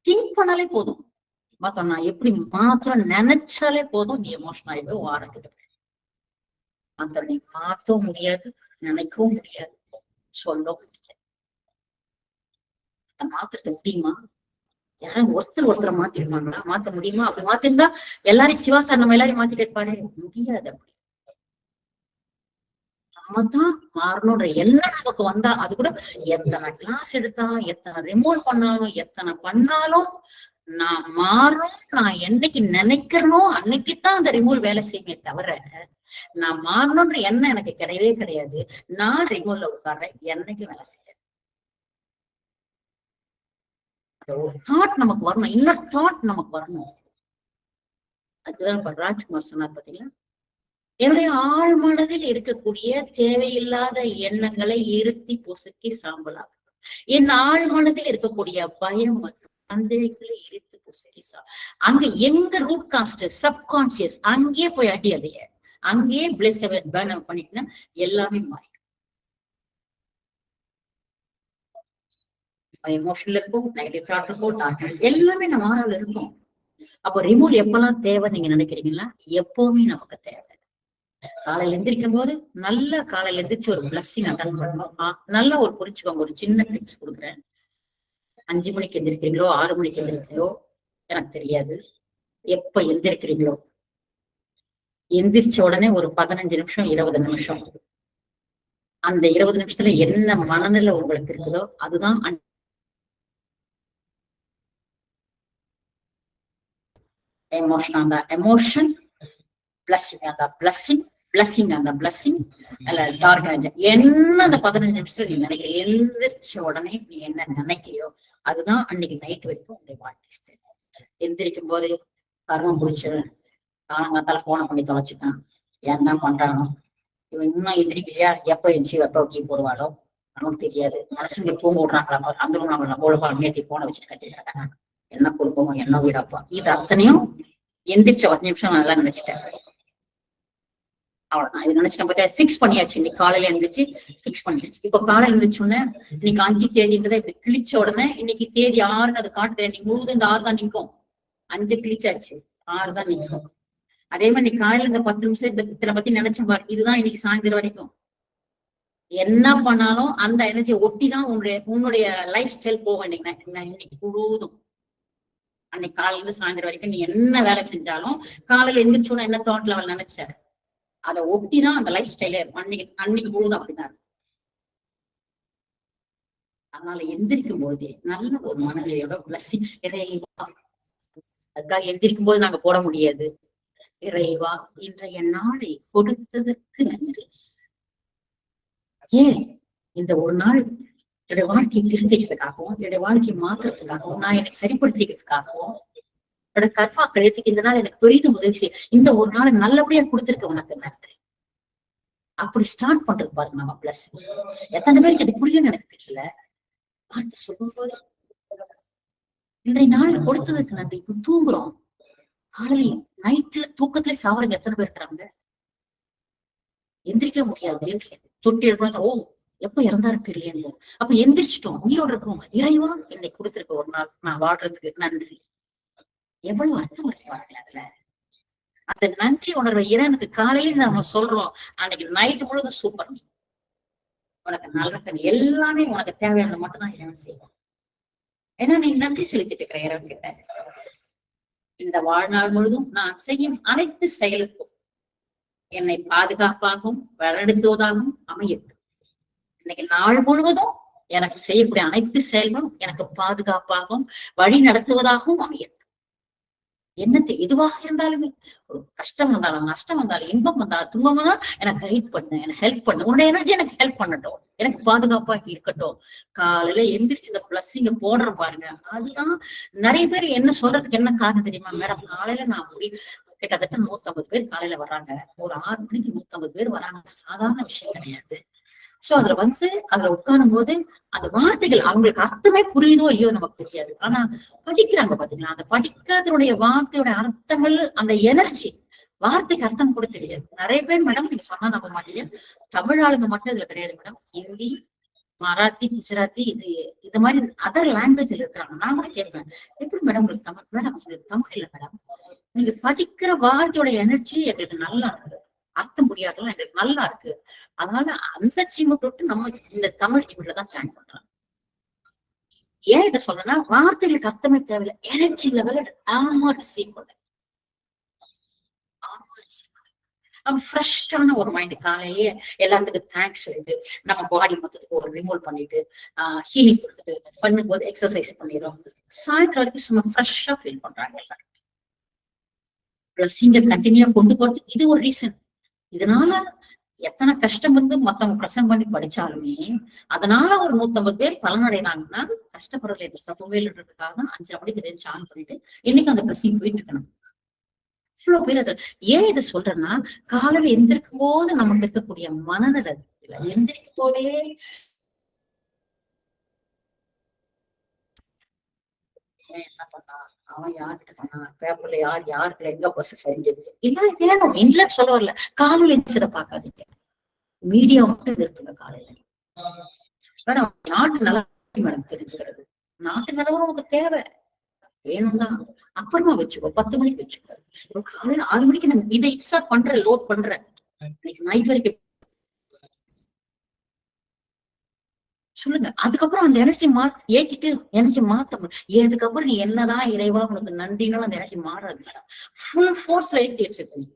திங்க் பண்ணாலே போதும். மத்தவங்க நான் எப்படி மாத்திரம் நினைச்சாலே போதும், நீ எமோஷன் ஆயிடுவே வாரங்கிட்டு. மத்த நீ மாத்தவும் முடியாது, நினைக்கவும் முடியாது, சொல்லவும் முடியாது. மாத்திரத்த முடியுமா? யாராவது ஒருத்தரை மாத்திருப்பாங்களா? மாத்த முடியுமா? அப்படி மாத்திருந்தா எல்லாரையும் சிவாசார் நம்ம எல்லாரையும் மாத்திட்டு இருப்பாரு. முடியாது. அப்படி நம்ம தான் மாறணும்ன்ற எண்ணம் நமக்கு வந்தா அது கூட எத்தனை கிளாஸ் எடுத்தாலும் எத்தனை ரிமூவ் பண்ணாலும் எத்தனை பண்ணாலும் நான் மாறணும், நான் என்னைக்கு நினைக்கிறனோ அன்னைக்குத்தான் அந்த ரிமூவ் வேலை செய்யுமே தவிர நான் மாறணும்ன்ற எண்ணம் எனக்கு கிடையவே கிடையாது. நான் ரிமூவ்ல உட்கார்றேன், என்னைக்கு வேலை செய்ய ஒரு தாட் நமக்கு வரணும், இன்னொரு தாட் நமக்கு வரணும். அதுதான் ராஜ்குமார் சொன்னார் பாத்தீங்களா, என்னுடைய ஆழ் மனதில் இருக்கக்கூடிய தேவையில்லாத எண்ணங்களை இருத்தி பொசுக்கி சாம்பலாகும். என் ஆழ் மனதில் இருக்கக்கூடிய பயம் மற்றும் சந்தேகங்களை இருத்தி பொசுக்கி அங்க எங்க ரூட் காஸ்ட் சப்கான்சியஸ் அங்கேயே போய் அடி அதைய அங்கேயே பிளேஸ் பேர்ன் பண்ணிட்டுனா எல்லாமே மாறிடும். எமோஷன்ல இருக்கும், நெகட்டிவ் தாட் இருக்கும், டார்க் எல்லாமே நம்ம ஆறால இருக்கும். அப்போ ரிமூவ் எப்பெல்லாம் தேவை நீங்க நினைக்கிறீங்களா? எப்பவுமே நமக்கு தேவை. காலையில எந்திரிக்கும் போது நல்ல காலையில எந்திரிச்சு ஒரு பிளஸிங் அட்டன் பண்ணணும். நல்லா ஒரு புரிஞ்சுக்கோங்க, ஒரு சின்ன டிப்ஸ் கொடுக்குறேன். 5 மணிக்கு எந்திரிக்கிறீங்களோ 6 மணிக்கு எந்திரிக்கிறீங்களோ எனக்கு தெரியாது. எப்ப எந்திரிக்கிறீங்களோ எந்திரிச்ச உடனே ஒரு 15 நிமிஷம் 20 நிமிஷம் அந்த 20 நிமிஷத்துல என்ன மனநிலை உங்களுக்கு இருக்குதோ அதுதான் எமோஷன். அந்த எமோஷன் பிளஸிங், அந்த பிளஸிங் பிளஸிங், அந்த பிளஸிங் அல்ல டார்க் என்ன அந்த 15 நிமிஷத்துல நீ நினைக்கிற எந்திரிச்ச உடனே நீ என்ன நினைக்கிறியோ அதுதான் அன்னைக்கு நைட் வரைக்கும் உங்களுடைய வாழ்க்கை. எந்திரிக்கும் போது கர்மம் பிடிச்சவன் காலங்காத்தால போனை பண்ணி தொலைச்சுட்டான், ஏன் தான் பண்றானோ இவன் இன்னும் எந்திரிக்கலையா, எப்ப எந்திரிச்சு எப்ப டீ போடுவாளோ நமக்கு தெரியாது. மனசுங்க தூங்க விடுறாங்களா அந்த ரூம் அவளை போல நேற்று போன வச்சுட்டு கத்திருக்காங்க. என்ன கொடுப்போமோ என்ன வீடாப்பா, இது அத்தனையும் எந்திரிச்ச 10 நிமிஷம் நல்லா நினைச்சிட்டேன். அவ்வளவுதான். இது நினைச்சு நம்ம பிக்ஸ் பண்ணியாச்சு. இன்னைக்கு காலையில எழுந்திரிச்சு பிக்ஸ் பண்ணியாச்சு. இப்ப காலையில எழுந்திரிச்சோன்னே இன்னைக்கு 5 தேதின்றதை இப்படி கிழிச்ச உடனே இன்னைக்கு தேதி 6ன்னு அது காட்டுது. இன்னைக்கு முழுவதும் இந்த 6 தான் நிற்கும். 5 கிழிச்சாச்சு, 6 தான் நிற்கும். அதே மாதிரி நீ காலையில இந்த 10 நிமிஷம் இத்தனை பத்தி நினைச்சேன் பாரு, இதுதான் இன்னைக்கு சாயந்தரம் வரைக்கும். என்ன பண்ணாலும் அந்த எனர்ஜியை ஒட்டிதான் உன்னுடைய லைஃப் ஸ்டைல் போக இன்னைக்கு முழுவதும். அன்னைக்கு காலையில இருந்து சாயந்தரம் வரைக்கும் நீ என்ன வேலை செஞ்சாலும் காலையில எந்திரிச்சோன்னா என்ன தாட் லெவல் நினைச்ச அதை ஒட்டிதான் அந்த லைஃப் ஸ்டைலே இருக்கும். அன்னைக்கு முழுதும் அப்படிதான். அதனால எந்திரிக்கும் போதே நல்ல ஒரு மனநிலையோட பிளஸிங் இறைவா, அதுக்காக எந்திரிக்கும் போது நாங்க போட முடியாது. இறைவா இன்றைய நாளை கொடுத்ததற்கு நன்றி. ஏன் இந்த ஒரு நாள் என்னுடைய வாழ்க்கையை திருத்திக்கிறதுக்காகவும் என்னுடைய வாழ்க்கையை மாற்றுறதுக்காகவும் நான் என்னை சரிப்படுத்திக்கிறதுக்காகவும் என்னோட கர்மா கழித்துக்கு இந்த நாள் எனக்கு பெரிதும் உதவி செய்ய இந்த ஒரு நாள் நல்லபடியா கொடுத்துருக்க உனக்கு நன்றி. அப்படி ஸ்டார்ட் பண்றது பாருங்க நம்ம பிளஸ். எத்தனை பேருக்கு அது புரியும்னு எனக்கு தெரியல. பார்த்து சொல்லும் போது இன்றைய நாள் கொடுத்ததுக்கு நன்றி. இப்ப தூங்குறோம், காலையில நைட்ல தூக்கத்துல சாவறங்க எத்தனை பேர் இருக்கிறாங்க. எந்திரிக்க முடியாது, தொட்டி எடுக்கணும். ஓ எப்ப இறந்தாரு தெரியலையோ, அப்ப எந்திரிச்சிட்டோம், உயிரோடு இருக்கோம். இறைவா என்னை கொடுத்திருக்க ஒரு நாள் நான் வாழ்றதுக்கு நன்றி. எவ்வளவு அர்த்தம் இருப்பார்கள் அதுல. அந்த நன்றி உணர்வை இறைவனுக்கு காலையில நம்ம சொல்றோம். அன்னைக்கு நைட்டு முழுவதும் சூப்பர், உனக்கு நல்ல எல்லாமே உனக்கு தேவையானது மட்டும்தான் இறைவன் செய்வான். ஏன்னா நீ நன்றி செலுத்திட்டு இருக்கிற இறைவன் கிட்ட. இந்த வாழ்நாள் முழுதும் நான் செய்யும் அனைத்து செயலுக்கும் என்னை பாதுகாப்பாகவும் வழிநடத்துவதாகவும் அமையட்டும். இன்னைக்கு நாள் முழுவதும் எனக்கு செய்யக்கூடிய அனைத்து செயல்களும் எனக்கு பாதுகாப்பாகவும் வழி நடத்துவதாகவும் அமையட்டும். என்னத்தை எதுவாக இருந்தாலுமே, ஒரு கஷ்டம் வந்தாலும் நஷ்டம் வந்தாலும் இன்பம் வந்தாலும் துன்பம் வந்தாலும் எனக்கு கைட் பண்ணு, எனக்கு ஹெல்ப் பண்ணு, உன்னுடைய எனர்ஜி எனக்கு ஹெல்ப் பண்ணட்டும், எனக்கு பாதுகாப்பா இருக்கட்டும். காலையில எந்திரிச்சு இந்த பிளஸ்ஸிங்க போடுற பாருங்க, அதுதான் நிறைய பேர் என்ன சொல்றதுக்கு என்ன காரணம் தெரியுமா மேடம்? காலையில நான் அப்படி கிட்டத்தட்ட 150 பேர் காலையில வர்றாங்க. ஒரு 6 மணிக்கு 150 பேர் வராங்க, சாதாரண விஷயம் கிடையாது. சோ அதுல உட்காரும் போது அந்த வார்த்தைகள் அவங்களுக்கு அர்த்தமே புரியுதோ இல்லையோ நமக்கு தெரியாது. ஆனா படிக்கிறாங்க பாத்தீங்களா, அந்த படிக்கிறதுடைய வார்த்தையோட அர்த்தங்கள், அந்த எனர்ஜி, வார்த்தைக்கு அர்த்தம் கூட தெரியாது. நிறைய பேர் மேடம் நீங்க சொன்னா நம்ப மாட்டீங்க, தமிழ் ஆளுங்க மட்டும் இதுல கிடையாது மேடம். ஹிந்தி, மராத்தி, குஜராத்தி, இது மாதிரி அதர் லாங்குவேஜ்ல இருக்கிறாங்க. நான் கூட கேட்பேன், எப்படி மேடம் உங்களுக்கு தமிழ்? மேடம் உங்களுக்கு தமிழ் இல்லை மேடம், நீங்க படிக்கிற வார்த்தையோட எனர்ஜி எங்களுக்கு நல்லா இருக்கு, அர்த்தம் புரியாதெல்லாம் எங்களுக்கு நல்லா இருக்கு. அதனால அந்த சீமை தொட்டு நம்ம இந்த தமிழ் டீம்ல தான் ஜாயின் பண்றோம். ஏன் இதை சொல்றேன்னா, வார்த்தைகளுக்கு அர்த்தமே தேவையில்லை, எனர்ஜி லெவல் ஆமா ரிசீவ் பண்ண ஃப்ரெஷ்ஷான ஒரு மைண்ட். காலையிலேயே எல்லாத்துக்கும் தேங்க்ஸ் சொல்லிட்டு நம்ம பாடி மொத்தத்துக்கு ஒரு ரிமூவ் பண்ணிட்டு ஹீலிங் கொடுத்துட்டு பண்ணும்போது எக்ஸசைஸ் பண்ணிடுறோம். சாயங்காலம் வரைக்கும் சும்மா ஃப்ரெஷ்ஷா ஃபீல் பண்றாங்க எல்லாரும். பிளஸ்ஸிங்க கண்டினியூ கொண்டு போறதுக்கு இது ஒரு ரீசன். இதனால எத்தனை கஷ்டம் இருந்து மத்தவங்க பிரசன்ட் பண்ணி படிச்சாலுமே அதனால ஒரு 150 பேர் பலனடைறாங்கன்னா கஷ்டப்படுறதுல எது தப்புவே இல்லைன்றதுக்காக தான் 5:30 மணிக்கு எதிர்த்து ஆன் பண்ணிட்டு இன்னைக்கு அந்த பிளஸ்ஸிங் போயிட்டு இருக்கணும். இவ்வளவு பேர் ஏன் இதை சொல்றேன்னா, காலையில எந்திரிக்கும் போது நமக்கு இருக்கக்கூடிய மனநிலை, எந்திரிக்கும் போதே என்ன பண்ணா, அவன் யார்கிட்ட பண்ணா, பேப்பர்ல யாருக்கு எங்க பஸ் செஞ்சது இல்ல வேணும் இல்ல சொல்ல வரல. காலையில எந்திரிச்சதை பாக்காதீங்க, மீடியா மட்டும் நிறுத்துங்க. காலையில மேடம் நாட்டு நல்லா மேடம் தெரிஞ்சுக்கிறது, நாட்டு நிலவரம் உனக்கு தேவை வேணும் தான், அப்புறமா வச்சுக்கோ, 10 மணிக்கு வச்சுக்கோ. காலையில 6 மணிக்கு நான் இதை இன்ஸ்டால் பண்றேன், லோட் பண்றேன், நைட் வரைக்கும் சொல்லுங்க. அதுக்கப்புறம் அந்த எனர்ஜி ஏத்திட்டு எனர்ஜி மாத்த முடியும். அதுக்கப்புறம் நீ என்னதான் இறைவா உனக்கு நன்றினாலும் அந்த எனர்ஜி மாறாது மேடம். ஃபுல் ஃபோர்ஸ்ல ஏத்தி வச்சிருக்கீங்க.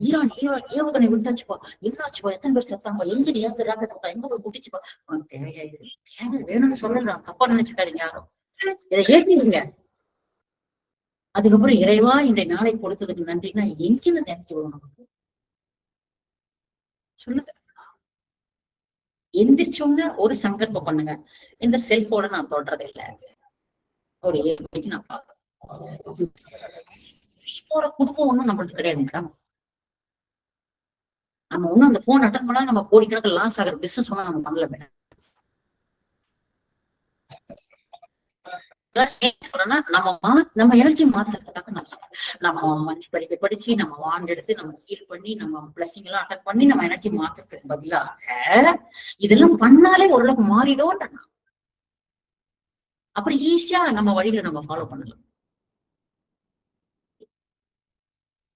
ஈரான் ஏவுகணை விட்டாச்சுப்பா, என்னாச்சுப்பா, எத்தனை பேர் செத்தாங்க, எங்க நீ எங்க ராக்கெட் விட்டா, எங்க போய் குட்டிச்சுப்பா, உனக்கு தேவையா இது தேவை வேணும்னு சொல்லலாம், தப்பா நினைச்சுக்காதீங்க யாரும். இதை ஏத்திடுங்க. அதுக்கப்புறம் இறைவா இன்றைய நாளை கொடுத்ததுக்கு நன்றினா எங்கிருந்து நினைச்சு விடும் நமக்கு சொல்லுங்க. எந்திரிச்சோம்னா ஒரு சங்கல்பம் பண்ணுங்க, இந்த செல்போனை நான் தொடறது இல்லை, ஒரு 7 மணிக்கு நான் பார்க்க போற குடும்பம் ஒண்ணும் நம்மளுக்கு கிடையாது மேடம். நம்ம ஒண்ணும் அந்த போன் அட்டன் பண்ணா நம்ம கோடிக்கணக்கில் லாஸ் ஆகிற பிசினஸ் ஒன்றும் நம்ம பண்ணல மேடம். நம்ம எனர்ஜி மாத்துறதுக்காக நான் சொல்றேன். நம்ம மணி படிச்சு நம்ம வாண்ட் எடுத்து நம்ம ஹீல் பண்ணி நம்ம பிளஸிங் எல்லாம் அட்டன் பண்ணி நம்ம எனர்ஜி மாத்துறதுக்கு பதிலாக இதெல்லாம் பண்ணாலே ஓரளவுக்கு மாறிடும்ன்ற. அப்புறம் ஈஸியா நம்ம வழிகளை நம்ம ஃபாலோ பண்ணலாம்.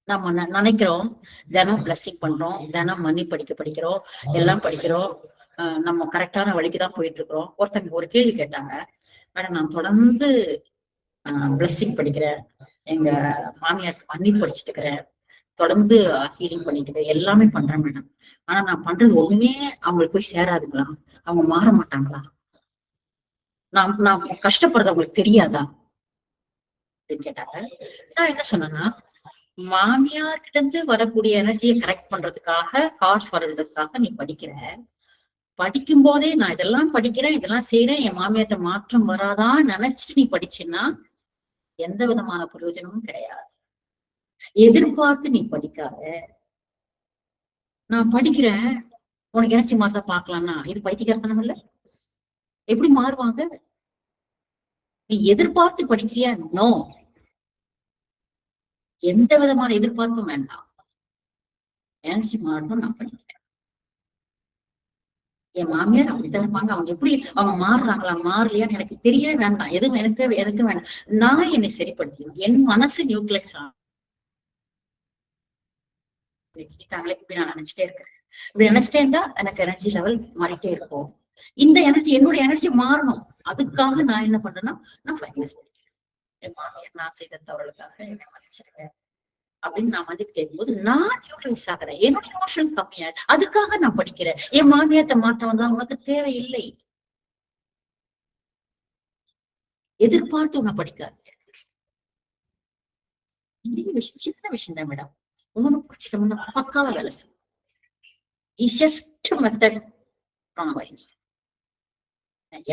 நம்ம நினைக்கிறோம் தினம் பிளஸிங் பண்றோம், தினம் மணி படிக்கிறோம், எல்லாம் படிக்கிறோம், நம்ம கரெக்டான வழிக்குதான் போயிட்டு இருக்கிறோம். ஒருத்தங்க ஒரு கேள்வி கேட்டாங்க, மேடம் நான் தொடர்ந்து பிளஸிங் படிக்கிறேன், எங்க மாமியாருக்கு மன்னி படிச்சுட்டு இருக்கிறேன், தொடர்ந்து ஹீலிங் பண்ணிட்டு இருக்கேன், எல்லாமே பண்றேன் மேடம், ஆனா நான் பண்றது ஒண்ணுமே அவங்களுக்கு போய் சேராதுங்களா, அவங்க மாற மாட்டாங்களா, நான் கஷ்டப்படுறது அவங்களுக்கு தெரியாதா அப்படின்னு கேட்டாங்க. நான் என்ன சொன்னேன்னா, மாமியார் கிட்ட இருந்து வரக்கூடிய எனர்ஜியை கரெக்ட் பண்றதுக்காக, கார்ட்ஸ் வர்றதுக்காக நீ படிக்கிற, படிக்கும் போதே நான் இதெல்லாம் படிக்கிறேன், இதெல்லாம் செய்யறேன், என் மாமியார்ட்ட மாற்றம் வராதான்னு நினைச்சிட்டு நீ படிச்சுன்னா எந்த விதமான பிரயோஜனமும் கிடையாது. எதிர்பார்த்து நீ படிக்காத. நான் படிக்கிறேன், உனக்கு எனர்ஜி மாறத பாக்கலாம்னா இது பைத்தியக்காரத்தனம் இல்ல? எப்படி மாறுவாங்க? நீ எதிர்பார்த்து படிக்கிறியா? நோ, எந்த விதமான எதிர்பார்ப்பும் வேண்டாம். எனர்ஜி மாறணும், நான் படிக்கிறேன். என் மாமியார் அப்படித்தான் இருப்பாங்க, அவங்க எப்படி அவங்க மாறுறாங்களா மாறலையான்னு எனக்கு தெரியவே வேண்டாம், எதுவும் எனக்கு வேண்டாம். நான் என்னை சரிப்படுத்திக்கணும், என் மனசு நியூக்ளியஸ் ஆகிட்டாங்களே இப்படி நான் நினைச்சிட்டே இருக்கிறேன். இப்படி நினைச்சிட்டே இருந்தா எனக்கு எனர்ஜி லெவல் மாறிட்டே இருக்கும். இந்த எனர்ஜி என்னுடைய எனர்ஜி மாறணும், அதுக்காக நான் என்ன பண்றேன்னா நான் ஃபைனஸ் படிக்கிறேன். என் மாமியார் நான் செய்த தவறுகளுக்காக என்னை மன்னிச்சிருக்கேன் அப்படின்னு நான் வந்து கேட்கும்போது நான் நியூட்ரலைஸ் ஆகிறேன், என்னோட இமோஷன் கம்மியா, அதுக்காக நான் படிக்கிறேன். என் மாமியார்ட்ட மாற்றம் வந்தா உனக்கு தேவையில்லை, எதிர்பார்த்து உன்னை படிக்காது. சின்ன விஷயம் தான் மேடம், உங்களுக்கு பிடிச்சிட்டோம்னா பக்காவா வேலை செய்யும். ஈஸியஸ்ட் மெத்தட் பிராணவாயு.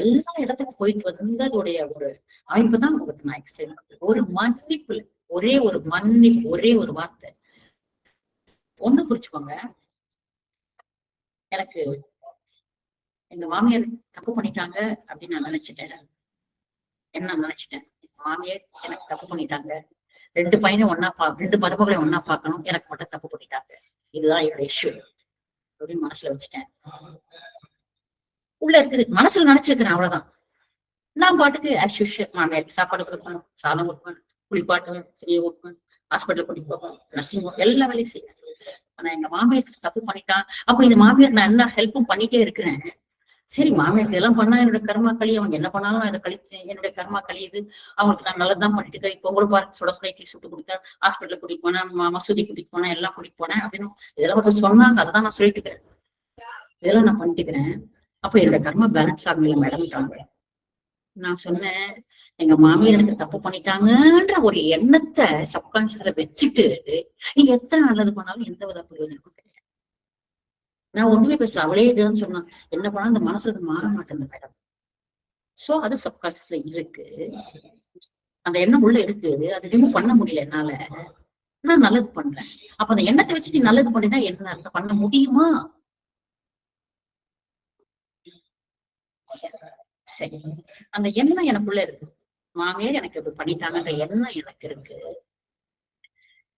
எல்லா இடத்துக்கும் போயிட்டு வந்ததுடைய ஒரு அமைப்பு தான் உங்களுக்கு நான் எக்ஸ்பிளைன் பண்றேன். ஒரு மன்னிப்பு, ஒரே ஒரு மன்னிப்பு, ஒரே ஒரு வார்த்தை. ஒண்ணு புரிச்சுக்கோங்க, எனக்கு எங்க மாமியார் தப்பு பண்ணிட்டாங்க அப்படின்னு நான் நினைச்சிட்டேன். என்ன நினைச்சிட்டேன், எங்க மாமியார் எனக்கு தப்பு பண்ணிட்டாங்க, ரெண்டு பையனும் ரெண்டு மருமகளையும் ஒன்னா பார்க்கணும், எனக்கு மட்டும் தப்பு பண்ணிட்டாங்க, இதுதான் என்னோட இஷ்யூ அப்படின்னு மனசுல வச்சுட்டேன். உள்ள இருக்குது, மனசுல நினைச்சிருக்கிறேன், அவ்வளவுதான். நான் பாட்டுக்கு ஆஸ் யூஷுவல் மாமியாருக்கு சாப்பாடு கொடுப்பேன், சாதம் கொடுப்பேன், குளிப்பாட்டுவேன், பெரிய ஊட்டுவேன், ஹாஸ்பிட்டல் கூட்டிட்டு போவேன், நர்சிங் ஹோம் எல்லா வேலையும் செய்வேன். ஆனா எங்க மாமியாருக்கு தப்பு பண்ணிட்டான், அப்ப இந்த மாமியார் நான் என்ன ஹெல்ப்பும் பண்ணிட்டே இருக்கிறேன். சரி, மாமியாருக்கு எல்லாம் பண்ணா என்னோட கர்மா கழி, அவங்க என்ன பண்ணாலும் அதை கழிச்சு என்னுடைய கர்மா கழியுது, அவங்களுக்கு நான் நல்லதுதான் பண்ணிட்டு இருக்கேன். இப்போ உங்களுக்கு பாருங்க, சுட இட்லி சுட்டு கொடுத்தேன், ஹாஸ்பிட்டலுக்கு கூட்டிட்டு போனேன், மசூதி கூட்டிட்டு போனேன், எல்லாம் கூட்டிட்டு போனேன் அப்படின்னு இதெல்லாம் கொஞ்சம் சொன்னாங்க, அதான் நான் சொல்லிட்டு இருக்கிறேன், இதெல்லாம் நான் பண்ணிட்டு இருக்கிறேன். அப்ப என்னோட கர்மா பேலன்ஸ் ஆகல மேடம். நான் சொன்னேன், எங்க மாமியார் எனக்கு தப்பு பண்ணிட்டாங்கன்ற ஒரு எண்ணத்தை சப்கான்சியஸ்ல வச்சுட்டு நீ எத்தனை நல்லது பண்ணாலும் எந்த வித பிரயோஜனமும் கிடையாது. நான் ஒண்ணுமே பேசல, அவளே இதுதான் சொன்னான், என்ன பண்ணா அந்த மனசுல மாற மாட்டேங்குது மேடம். சோ அது சப்கான்சியஸ்ல இருக்கு, அந்த எண்ணம் உள்ள இருக்கு, அது ரிமூவ் பண்ண முடியல என்னால, நான் நல்லது பண்றேன். அப்ப அந்த எண்ணத்தை வச்சு நீ நல்லது பண்ணினா என்ன அர்த்தம், பண்ண முடியுமா? சரி, அந்த எண்ணம் எனக்குள்ள இருக்கு, மாமியார் எனக்கு இப்படி பண்ணிட்டாங்கன்ற எண்ணம் எனக்கு இருக்கு.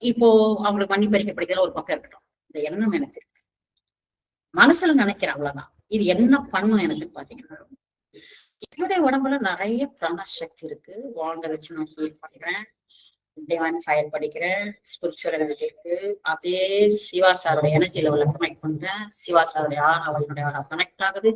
இப்போ அவங்களுக்கு மன்னி பறிக்க படிக்கிற ஒரு பக்கம் இருக்கட்டும், இந்த எண்ணம் எனக்கு இருக்கு, மனசுல நினைக்கிறேன், அவ்வளவுதான். இது என்ன பண்ணும் எனக்கு பாத்தீங்கன்னா, என்னுடைய உடம்புல நிறைய பிராண சக்தி இருக்கு. வாழ்ந்த வச்சு நான் ஹீல் பண்றேன், டிவைன் ஃபயர் படிக்கிறேன், ஸ்பிரிச்சுவல் எனர்ஜி இருக்கு, அதே சிவா சாரோட எனர்ஜி லெவல்ல கனெக்ட் பண்றேன், சிவா சாருடைய என்னுடைய கனெக்ட் ஆகுது,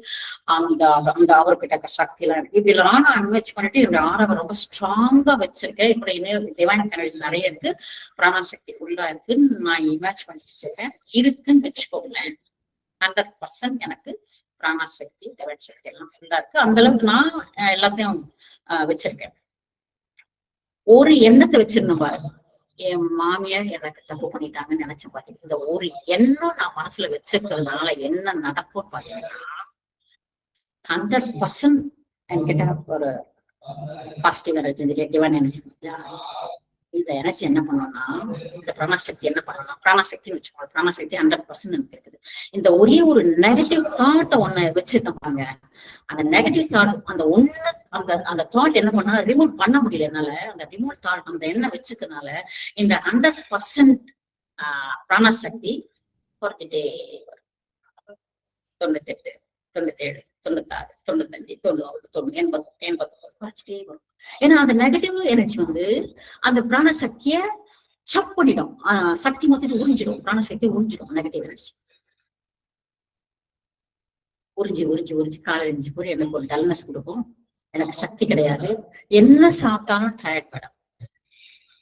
அந்த அந்த அவர்கிட்ட சக்தி எல்லாம் இருக்கு. இப்படி எல்லாம் நான் அன்வெச் பண்ணிட்டு என்னுடைய ஆரவை ரொம்ப ஸ்ட்ராங்கா வச்சிருக்கேன். இப்படி டிவைன் எனர்ஜி நிறைய இருக்கு, பிராணசக்தி ஃபுல்லா இருக்குன்னு நான் இமேஜ் பண்ணி வச்சிருக்கேன், இருக்குன்னு வச்சுக்கோங்களேன். 100% எனக்கு பிராணசக்தி டிவைன் சக்தி எல்லாம் ஃபுல்லா இருக்கு. அந்த அளவுக்கு நான் எல்லாத்தையும் வச்சிருக்கேன். ஒரு எண்ணத்தை வச்சிருந்தேன் பாருங்க, என் மாமியார் எனக்கு தப்பு பண்ணிட்டாங்கன்னு நினைச்சு பாத்தீங்கன்னா, இந்த ஒரு எண்ணம் நான் மனசுல வச்சிருக்கிறதுனால என்ன நடக்கும் பாத்தீங்கன்னா, 100% என்கிட்ட ஒரு பாசிட்டிவ் எனர்ஜி, டிவைன் எனர்ஜி இந்த எனர்ஜி என்ன பண்ணோம்னா, இந்த பிராணசக்தி என்ன பண்ணணும், பிராணசக்தின்னு வச்சுக்கோங்க, பிராணசக்தி 100% நமக்கு இருக்குது. இந்த ஒரே ஒரு நெகட்டிவ் தாட்டை ஒண்ணு வச்சிருக்காங்க. அந்த நெகட்டிவ் தாட் அந்த ஒண்ணு அந்த அந்த தாட் என்ன பண்ணா ரிமூவ் பண்ண முடியல என்னால. அந்த ரிமூவ் தாட் அந்த எண்ணெய் வச்சுக்கனால இந்த 100% பிராணசக்தி குறைஞ்சிட்டே 98, 97, 96, 95, 90, 90, 80, 89 குறைச்சிட்டே வரும். ஏன்னா அந்த நெகட்டிவ் எனர்ஜி வந்து அந்த பிராணசக்திய சப் பண்ணிடும். சக்தி மொத்தத்தை உறிஞ்சிடும், பிராணசக்தி உறிஞ்சிடும். நெகட்டிவ் எனர்ஜி உறிஞ்சி உறிஞ்சி உறிஞ்சி காலையில் எழுந்துச்சு போய் எனக்கு ஒரு டல்னஸ் கொடுக்கும். எனக்கு சக்தி கிடையாது. என்ன சாப்பிட்டாலும் டயர்ட் மேடம்.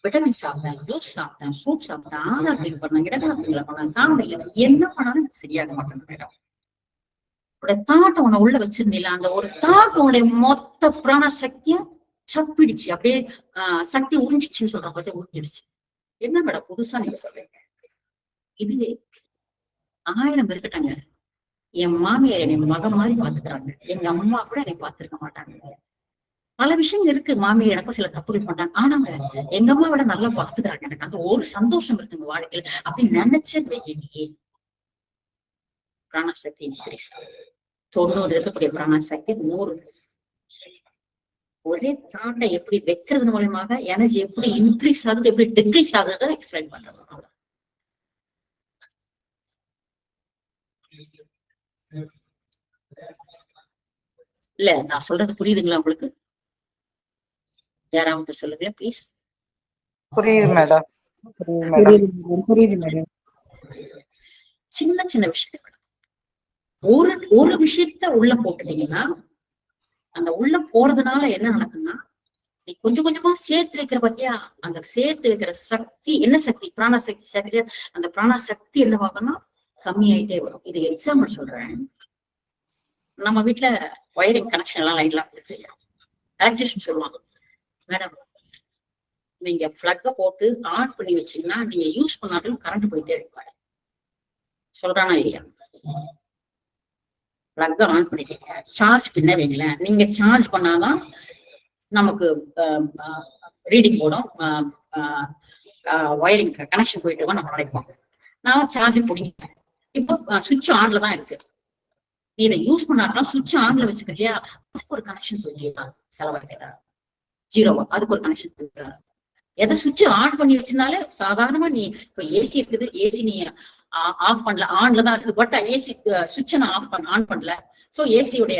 விட்டமின் சாப்பிட்டேன், ஜூஸ் சாப்பிட்டேன், சூப் சாப்பிட்டேன், ஆதாப்பிங் பண்ணேன், இடகாப்பிங்களை பண்ணேன், சாப்பிட என்ன பண்ணாலும் எனக்கு சரியாக மாட்டேன் மேடம். உடைய தாட்டை உன்னை உள்ள வச்சிருந்தீங்களா, அந்த ஒரு தாட் உன்னுடைய மொத்த பிராண சக்திய சப்பிடுச்சு. அப்படியே சக்தி உறிஞ்சிச்சுன்னு சொல்ற பத்தி உறிஞ்சிடுச்சு. என்ன மேடம் புதுசா நீங்க சொல்றீங்க? இதுவே 1000 இருக்கட்டாங்க. என் மாமியார் என்னை மகன் மாதிரி பாத்துக்கிறாங்க. எங்க அம்மா கூட என்னை பார்த்திருக்க மாட்டாங்க. பல விஷயங்கள் இருக்கு. மாமியார் எனக்கும் சில தப்புகள் பண்றாங்க. ஆனாங்க எங்க அம்மா விட நல்லா பாத்துக்கிறாங்க. எனக்கு அந்த ஒரு சந்தோஷம் இருக்குங்க வாழ்க்கையில. அப்படின்னு நினைச்சது என்னையே பிராணசக்தி இன்க்ரீஸ் 90 இருக்கக்கூடிய பிராணசக்தி 100. ஒரே தாட்டை எப்படி வைக்கிறது மூலமாக எனர்ஜி எப்படி இன்க்ரீஸ் ஆகுது, எப்படி டிக்ரீஸ் ஆகுது எக்ஸ்பிளைன் பண்றாங்க. இல்ல நான் சொல்றது புரியுதுங்களா உங்களுக்கு? யாராவது சொல்லுங்க ப்ளீஸ். புரியுது மேடம். புரியுது மேடம். சின்ன சின்ன விஷயம் ஒரு விஷயத்த உள்ள போட்டுட்டீங்கன்னா அந்த உள்ள போறதுனால என்ன நடக்குன்னா, நீ கொஞ்சம் கொஞ்சமா சேர்த்து வைக்கிற பத்தியா, அந்த சேர்த்து வைக்கிற சக்தி என்ன சக்தி, பிராணசக்தி சக்தி. அந்த பிராணசக்தி என்ன பார்க்கணும் கம்மியாயிட்டே வரும். இது எக்ஸாம்பிள் சொல்றேன். நம்ம வீட்டுல வயரிங் கனெக்ஷன் எல்லாம் லைன்லாம் எலக்ட்ரிஷியன் சொல்லுவாங்க, மேடம் நீங்க பிளக்க போட்டு ஆன் பண்ணி வச்சீங்கன்னா நீங்க யூஸ் பண்ணாலும் கரண்ட் போயிட்டே இருப்பாரு. சொல்றானா இல்லையா? பிளக்க ஆன் பண்ணிட்டீங்க, சார்ஜ் பின்ன வைங்களேன். நீங்க சார்ஜ் பண்ணாதான் நமக்கு ரீடிங் போடும், வயரிங் கனெக்ஷன் போயிட்டு இருக்கோம் நம்ம நினைப்போம். நான் சார்ஜ் பிடிக்கிறேன். இப்போ சுவிட்ச் ஆன்ல தான் இருக்கு. நீ இதை யூஸ் பண்ணாட்டா சுவிட்ச் ஆன்ல வச்சுக்கிறியா, அதுக்கு ஒரு கனெக்ஷன் போயிட்டா செலவாயிட்டா ஜீரோவா, அதுக்கு ஒரு கனெக்ஷன் போயிட்டா. எதை சுவிட்ச் ஆன் பண்ணி வச்சிருந்தாலே சாதாரணமா நீ இப்ப ஏசி இருக்குது, ஏசி நீ ஆஃப் பண்ணல, ஆன்ல தான் இருக்குது. பட் ஏசி சுவிட்சை நான் ஆன் பண்ணல. சோ ஏசியுடைய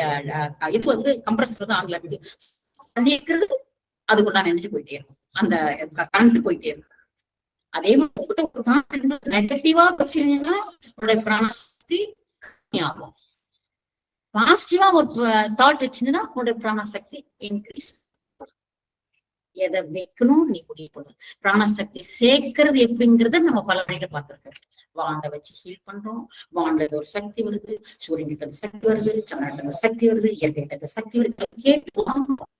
இது வந்து கம்ப்ரஸர் தான் ஆன்ல இருக்கு. பண்ணி இருக்கிறது அதுக்குள்ள நினைச்சு போயிட்டே இருக்கும், அந்த கரண்ட் போயிட்டே இருக்கும். அதே மாதிரி உங்ககிட்ட ஒரு தாட் இருந்து நெகட்டிவா வச்சிருந்தீங்கன்னா உங்களுடைய பிராணசக்தி ஆகும். பாசிட்டிவா ஒரு தாட் வச்சிருந்தீங்கன்னா உங்களுடைய பிராணசக்தி இன்க்ரீஸ். எதை வைக்கணும் நீ முடிவு பண்ணு. பிராணசக்தி சேர்க்கறது எப்படிங்கிறத நம்ம பல வழியில பார்த்திருக்கோம். வாண்ட வச்சு ஹீல் பண்றோம். வாண்டது ஒரு சக்தி வருது, சூரியன் கிட்ட சக்தி வருது, சந்திரன் சக்தி வருது, இயற்கை கிட்ட சக்தி வருது. கேட்டு வாங்குறோம்.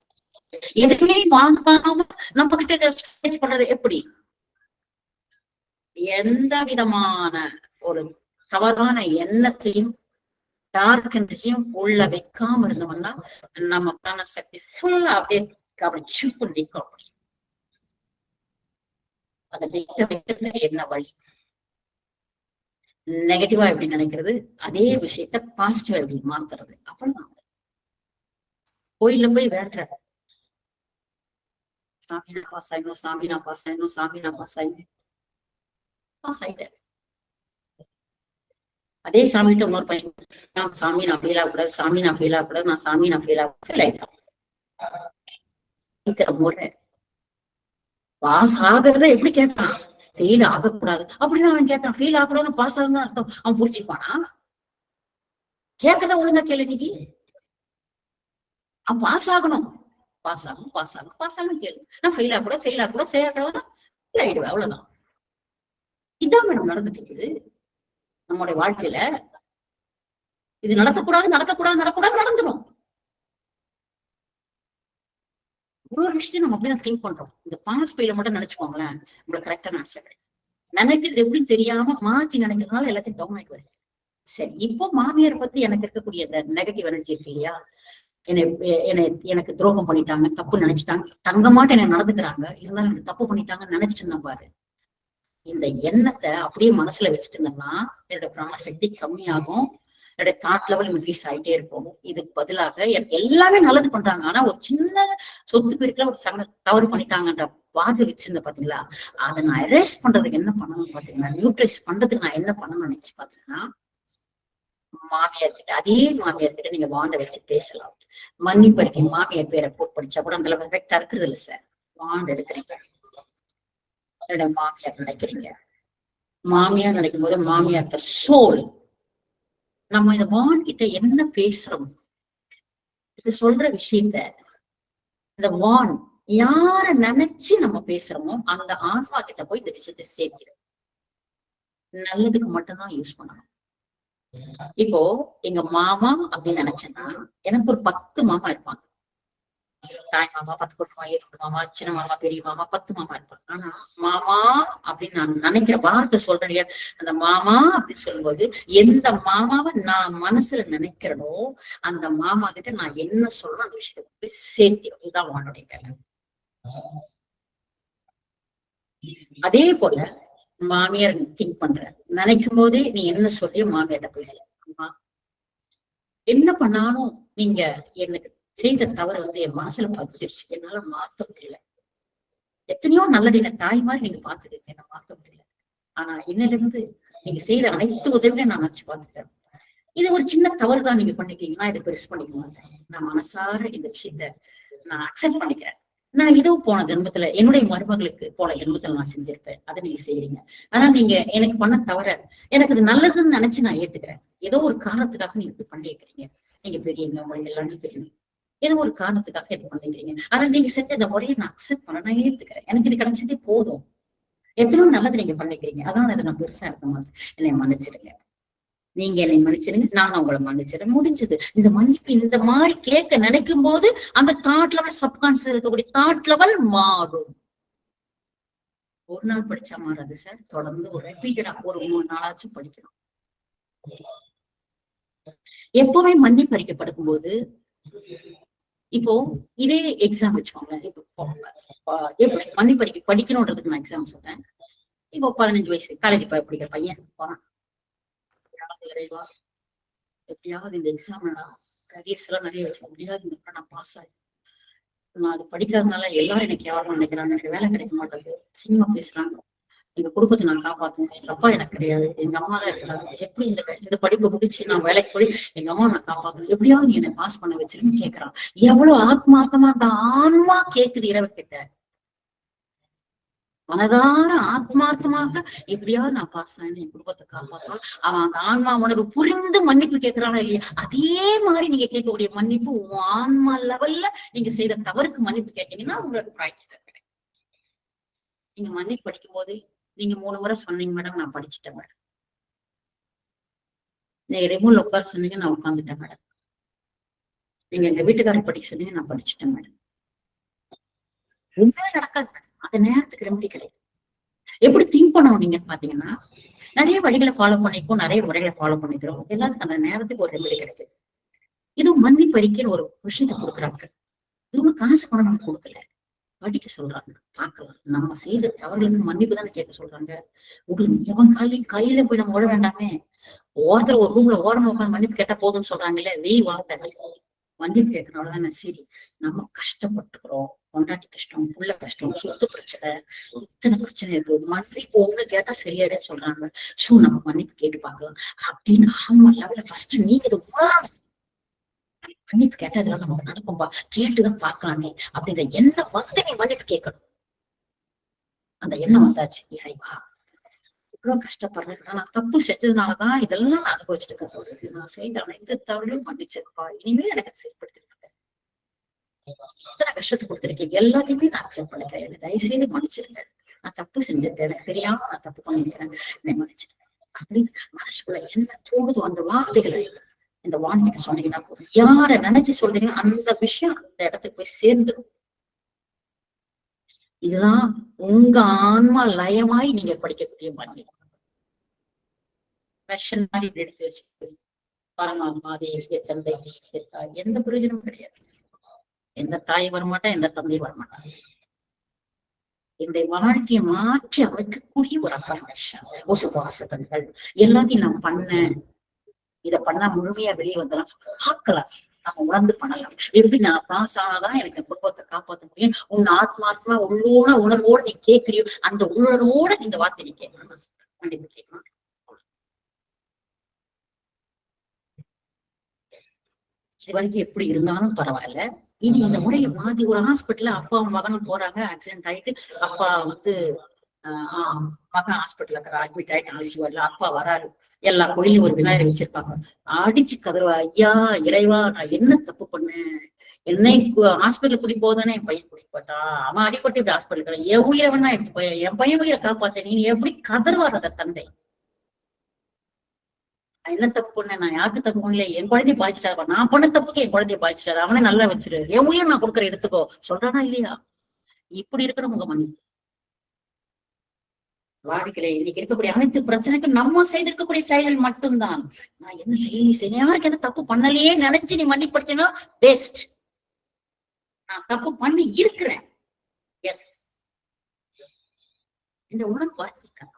எதுவுமே வாங்காம நம்ம கிட்ட பண்றது எப்படி? எந்த விதமான ஒரு தவறான எண்ணத்தையும் டார்க் எனர்ஜியும் உள்ள வைக்காம இருந்தோம்னா நம்ம பிராணசக்தி ஃபுல்லா அப்படியே அப்படி சூப் நிற்கும். அதை நிக்க வைக்கிறது என்ன வழி? நெகட்டிவா எப்படி நினைக்கிறது, அதே விஷயத்த பாசிட்டிவா எப்படி மாத்துறது. அவ்வளவுதான். கோயில்ல போய் வேற சாமி நான் பாஸ் ஆயிடும், சாமி நான் பாஸ் ஆயிடும், சாமி நான் பாஸ் ஆயிடும், பாஸ் ஆயிட்டேன். அதே சாமிகிட்ட இன்னொரு பையன், நான் சாமி நான் ஃபெயில் ஆகக்கூடாது, சாமி நான் ஃபெயில் ஆகக்கூடாது, நான் சாமி நான் ஃபெயில் ஆகிட்டான். முறை பாஸ் ஆகுறத எப்படி கேட்கறான்? ஃபெயில் ஆகக்கூடாது அப்படின்னு அவன் கேட்கறான். ஃபெயில் ஆகக்கூடாது பாஸ் ஆகணும்னு அர்த்தம் அவன் புரிச்சுப்பானா? கேட்கறத ஒழுங்கா கேளு. இன்னைக்கு அவன் பாஸ் ஆகணும், பாஸ் ஆகணும், பாஸ் ஆகணும், பாஸ் ஆகணும் கேளு. நான் ஃபெயில் ஆகக்கூடாது, ஃபெயில் ஆகக்கூடாது, ஃபெயில் ஆகக்கூடாது, ஃபெயில் ஆயிடுவேன். அவ்வளவுதான். இதான் மேடம் நடந்துட்டு இருக்குது நம்மளுடைய வாழ்க்கையில. இது நடக்கக்கூடாது, நடக்கக்கூடாது, நடக்கக்கூடாது, நடந்துடும். ஒரு விஷயத்தையும் நம்ம அப்படிதான் திங்க் பண்றோம். இந்த பாஸ் பெயில மட்டும் நினைச்சுக்கோங்களேன், உங்களுக்கு கரெக்டா நினைச்சேன். நினைக்கிறது எப்படின்னு தெரியாம மாத்தி நினைக்கிறதுனால எல்லாத்தையும் டவுன் ஆயிட்டு வருது. சரி, இப்போ மாமியார் பத்தி எனக்கு இருக்கக்கூடிய இந்த நெகட்டிவ் எனர்ஜி இருக்கு இல்லையா, என்னை என்னை எனக்கு துரோகம் பண்ணிட்டாங்க, தப்பு நினைச்சிட்டாங்க, தங்க மாட்டேன் என்ன நடந்துக்கிறாங்க, இருந்தாலும் எனக்கு தப்பு பண்ணிட்டாங்கன்னு நினைச்சிட்டு இருந்தா பாரு. இந்த எண்ணத்தை அப்படியே மனசுல வச்சுட்டு இருந்தோம்னா என்னோட பிராண சக்தி கம்மியாகும், என்னோட தாட் லெவல் இன்க்ரீஸ் ஆகிட்டே இருக்கும். இதுக்கு பதிலாக எனக்கு எல்லாமே நல்லது பண்றாங்க, ஆனா ஒரு சின்ன சொத்து பிரிக்கல ஒரு தவறு பண்ணிட்டாங்கன்ற வாதி வச்சிருந்த பாத்தீங்களா, அதை நான் எரேஸ் பண்றதுக்கு என்ன பண்ணணும்னு பாத்தீங்கன்னா, நியூட்ரைஸ் பண்றதுக்கு நான் என்ன பண்ணணும்னு நினைச்சு பாத்தீங்கன்னா, மாமியார் கிட்ட அதே மாமியார் கிட்ட நீங்க வாண்ட வச்சு பேசலாம். மன்னிப்பறிக்கை மாமியார் பேரை போட்டு படிச்சா கூட அந்த எஃபெக்டா இருக்கிறது இல்ல சார். வாண்ட் எடுக்கிறீங்க, என்னோட மாமியார் நினைக்கிறீங்க, மாமியார் நினைக்கும் போது மாமியார்கிட்ட சோல் நம்ம இந்த வான் கிட்ட என்ன பேசுறோம், இது சொல்ற விஷயத்த இந்த வான் யார நினைச்சு நம்ம பேசுறோமோ அந்த ஆன்மா கிட்ட போய் இந்த விஷயத்த சேர்க்கிறோம். நல்லதுக்கு மட்டும்தான் யூஸ் பண்ணணும். இப்போ எங்க மாமா அப்படின்னு நினைச்சேன்னா எனக்கு ஒரு 10 மாமா இருப்பாங்க. தாய் மாமா, 10 மாமா, 7 மாமா, சின்ன மாமா, பெரிய மாமா, 10 மாமா இருப்பாங்க. ஆனா மாமா அப்படின்னு நான் நினைக்கிற வார்த்தை சொல்றேன் இல்லையா, அந்த மாமா அப்படின்னு சொல்லும்போது எந்த மாமாவை நான் மனசுல நினைக்கிறனோ அந்த மாமா கிட்ட நான் என்ன சொல்றேன் அந்த விஷயத்த போய் சேர்க்கிறோம். இதுதான் வானுடைய வேலை. அதே போல மாமியார் திங்க் பண்ற நினைக்கும் போதே நீ என்ன சொல்லி மாமியார்ட்ட போய் சேர்க்கணுமா, என்ன பண்ணாலும் நீங்க எனக்கு செய்த தவறு என் மனசுல பதிச்சிருச்சு, என்னால மாத்த முடியல. எத்தனையோ நல்லது என்ன தாய் மாதிரி நீங்க பாத்துருக்கீங்க, என்ன மாத்த முடியல. ஆனா இன்னில இருந்து நீங்க செய்த அனைத்து உதவியும் நான் நினைச்சு பாத்துக்கிறேன். இது ஒரு சின்ன தவறு தான் நீங்க பண்ணிக்கீங்கன்னா இதை பெருசு பண்ணிக்க மாட்டேன். நான் மனசார இந்த விஷயத்த நான் அக்செப்ட் பண்ணிக்கிறேன். நான் இதோ போன ஜென்மத்துல என்னுடைய மருமகளுக்கு போன ஜென்மத்துல நான் செஞ்சிருப்பேன், அதை நீங்க செய்யறீங்க. ஆனா நீங்க எனக்கு பண்ண தவிர எனக்கு அது நல்லதுன்னு நினைச்சு நான் ஏத்துக்கிறேன். ஏதோ ஒரு காரணத்துக்காக நீங்க இப்படி பண்ணிருக்கிறீங்க, நீங்க பெரியவங்க, உங்களுக்கு எல்லாமே தெரியும், ஏதோ ஒரு காரணத்துக்காக இது பண்ணிக்கிறீங்க. ஆனா நீங்க செஞ்ச இந்த முறையை நான் அக்செப்ட் பண்ண நான் ஏத்துக்கிறேன், எனக்கு இது கிடைச்சதே போதும். எத்தனையோ நல்லது நீங்க பண்ணிக்கிறீங்க, அதான் அதை நான் பெருசா இருக்க மாட்டேன், என்னை மன்னிச்சிடுங்க, நீங்க என்னை மன்னிச்சிடுங்க, நான் உங்களை மன்னிச்சிடுறேன், முடிஞ்சது. இந்த மன்னிப்பு இந்த மாதிரி கேட்க நினைக்கும் போது அந்த தாட் லெவல், சப்கான்சியஸ் இருக்கக்கூடிய தாட் லெவல் மாறும். ஒரு நாள் படிச்சா மாறாது சார், தொடர்ந்து ஒரு ரிப்பீட்டடா ஒரு 3 நாளாச்சும் படிக்கணும். எப்பவுமே மன்னிப்பு அறிக்கப்படும் போது, இப்போ இதே எக்ஸாம் வச்சுக்கோங்களேன், இப்போ எப்படி மன்னிப்பு படிக்கணும்ன்றதுக்கு நான் எக்ஸாம் சொல்றேன். இப்போ 15 வயசு காலேஜ் படிக்கிற பையன் போறான், இறைவா எப்படியாவது இந்த எக்ஸாம் கரியர்ஸ் எல்லாம் நிறைய வச்சு எப்படியாவது இந்த நான் பாஸ் ஆகி, நான் அது படிக்கிறதுனால எல்லாரும் எனக்கு யாரும் நினைக்கிறாங்க, எனக்கு வேலை கிடைக்க மாட்டேங்குது, சினிமா பேசுறாங்க, எங்க குடும்பத்தை நான் காப்பாத்துவேன், எங்க அப்பா எனக்கு கிடையாது, எங்க அம்மா தான் இருக்கிறாங்க, எப்படி இந்த படிப்பு முடிச்சு நான் வேலைக்கு போய் எங்க அம்மா நான் காப்பாத்தணும், எப்படியாவது நீ என்னை பாஸ் பண்ண வச்சிருன்னு கேட்கறான். எவ்வளவு ஆத்மார்த்தமா அந்த ஆன்மா கேக்குது இறைவன் கிட்ட, மனதார ஆத்மார்த்தமாக எப்படியாவது நான் பாஸ் ஆனேன், என் குடும்பத்தை காப்பாற்றணும். அவன் அந்த ஆன்மா உணர்வு புரிந்து மன்னிப்பு கேட்கிறானா இல்லையா, அதே மாதிரி நீங்க கேட்கக்கூடிய மன்னிப்பு உன் ஆன்மா லெவல்ல நீங்க செய்த தவறுக்கு மன்னிப்பு கேட்டீங்கன்னா உங்களுக்கு பிராய்ச்சித்தம் கிடைக்கும். நீங்க மன்னிப்பு படிக்கும் போது நீங்க 3 முறை சொன்னீங்க மேடம், நான் படிச்சுட்டேன் மேடம். நீங்க ரிமூவ்ல உட்கார சொன்னீங்க, நான் உட்காந்துட்டேன் மேடம். நீங்க எங்க வீட்டுக்காரர் படிக்க சொன்னீங்க, நான் படிச்சுட்டேன் மேடம். ஒண்ணுமே நடக்காது மேடம், அந்த நேரத்துக்கு ரெமெடி கிடையாது. எப்படி திங்க் பண்ணணும் நீங்க பாத்தீங்கன்னா, நிறைய வழிகளை ஃபாலோ பண்ணிப்போம், நிறைய முறைகளை ஃபாலோ பண்ணிக்கிறோம், எல்லாத்துக்கும் அந்த நேரத்துக்கு ஒரு ரெமெடி கிடைக்குது. இதுவும் மன்னிப்பு அறிக்கைன்னு ஒரு விஷயத்தை கொடுக்குறாங்க. இது காசு பணம் நம்ம கொடுக்கல, படிக்க சொல்றாங்க, பார்க்கலாம். நம்ம செய்த தவறுகளுக்கு மன்னிப்பு தானே கேட்க சொல்றாங்க. எவன் கையில போய் நம்ம ஓட வேண்டாமே, ஒருத்தர் ஒரு ரூம்ல ஓரமா உட்காந்து மன்னிப்பு கேட்டா போதும்னு சொல்றாங்கல்ல, வாழ்த்த மன்னிப்பு கேட்கறனாலதானே. சரி, நம்ம கஷ்டப்பட்டுக்கிறோம், கொண்டாட்டி கஷ்டம், புள்ள கஷ்டம், சொத்து பிரச்சனை, இத்தனை பிரச்சனை இருக்கு, மன்னிப்பு ஒண்ணு கேட்டா சரியாடே சொல்றாங்க, சோ நம்ம மன்னிப்பு கேட்டு பார்க்கலாம் அப்படின்னு ஆமா லெவல ஃபர்ஸ்ட் நீங்க இதை உணரணும். மன்னிப்பு கேட்டா இதெல்லாம் நமக்கு நடக்கும்பா, கேட்டுதான் பார்க்கலாமே அப்படின்ற எண்ணம் நீ மன்னிப்பு கேட்கணும். அந்த எண்ணம் வந்தாச்சு, இறைவா இவ்வளவு கஷ்டப்படுறேன், நான் தப்பு செஞ்சதுனாலதான் இதெல்லாம் நான் அனுபவிச்சுட்டு இருக்கேன், நான் செய்த அனைத்து தவறையும் மன்னிச்சிருப்பா, இனிமேல் எனக்கு செயல்படுத்திருக்கேன், இத்தனை கஷ்டத்தை கொடுத்துருக்கேன், எல்லாத்தையுமே நான் அக்செப்ட் பண்ணிக்கிறேன், என்னை தயவு செய்து மன்னிச்சிருங்க, நான் தப்பு செஞ்சிருக்கேன், எனக்கு தெரியாம நான் தப்பு பண்ணிருக்கிறேன், என்னை மன்னிச்சிருக்கேன் அப்படின்னு மனசுக்குள்ள என்ன தோணுதோ அந்த வார்த்தைகளை இந்த வான்கிட்ட சொன்னீங்கன்னா போதும். யார நினைச்சு சொல்றீங்கன்னா அந்த விஷயம் அந்த இடத்துக்கு போய் சேர்ந்துடும். இதுதான் உங்க ஆன்மா லயமாய் நீங்க படிக்கக்கூடிய மன்னிப்பு. மாதிரி எடுத்து வச்சு பரமாத்மா, தேவிய தந்தை, தேவிய தாய், எந்த பிரயோஜனமும் கிடையாது. எந்த தாய் வரமாட்டா, எந்த தந்தை வரமாட்டான். என்னுடைய வாழ்க்கையை மாற்றி அமைக்கக்கூடிய ஒரு அஃபர்மேஷன், ஒரு சுவாசங்கள் எல்லாத்தையும் நான் பண்ணேன். இத பண்ணா முழுமையா வெளியே வந்தலாம் பார்க்கலாம், நம்ம உணர்ந்து பண்ணலாம். எப்படி நான் பாஸ் ஆனாதான் எனக்கு குடும்பத்தை காப்பாற்ற முடியும். உன் ஆத்மார்த்தமா உள்ளோட உணர்வோடு நீ கேட்கிறியோ, அந்த உணர்வோட இந்த வார்த்தை நீ கேட்கணும். நான் சொல்றேன், கண்டிப்பா கேட்கணும். இது வரைக்கும் எப்படி இருந்தாலும் பரவாயில்ல, இனி இந்த முறையை மாத்தி ஒரு ஹாஸ்பிட்டல்ல அப்பா மகனும் போறாங்க, ஆக்சிடென்ட் ஆயிட்டு அப்பா வந்து மகன் ஹாஸ்பிட்டல்ல அட்மிட் ஆயிட்டு ஐசியூல அப்பா வராரு. எல்லா கோயிலையும் ஒரு விநாயகர் வச்சிருப்பாங்க. அடிச்சு கதறுவா, ஐயா இறைவா நான் என்ன தப்பு பண்ணேன், என்னை ஹாஸ்பிட்டல் கூட்டி போதானே என் பையன் கூட்டிட்டு போட்டா, அவன் அடிப்பட்டு இப்படி ஹாஸ்பிட்டல் என் உயிரை வேணா எடுத்து போய் என் பையன் உயிரை காப்பாத்த நீ எப்படி கதறுவார் அந்த தந்தை. என்ன தப்பு பண்ண, நான் யாருக்கு தப்பு பண்ணல, என் குழந்தைய பாதிச்சிட்டாரு, நான் பண்ண தப்புக்கு என் குழந்தைய பாதிச்சிட்டாரு, அவனே நல்லா வச்சிரு, என் உயிரை நான் கொடுக்குற எடுத்துக்கோ சொல்றானா இல்லையா? இப்படி இருக்கணும் உங்க மணி வாழ்க்கையில. இன்னைக்கு இருக்கக்கூடிய அனைத்து பிரச்சனைக்கும் நம்ம செய்திருக்கக்கூடிய செயல்கள் மட்டும்தான். நான் என்ன செய்ய யாருக்கு எந்த தப்பு பண்ணலையே நினைச்சு நீ மன்னிப்படுத்தினா பெஸ்ட். நான் தப்பு பண்ணி இருக்கிறேன், எஸ், இந்த உணர்வு வர்ணிக்கணும்.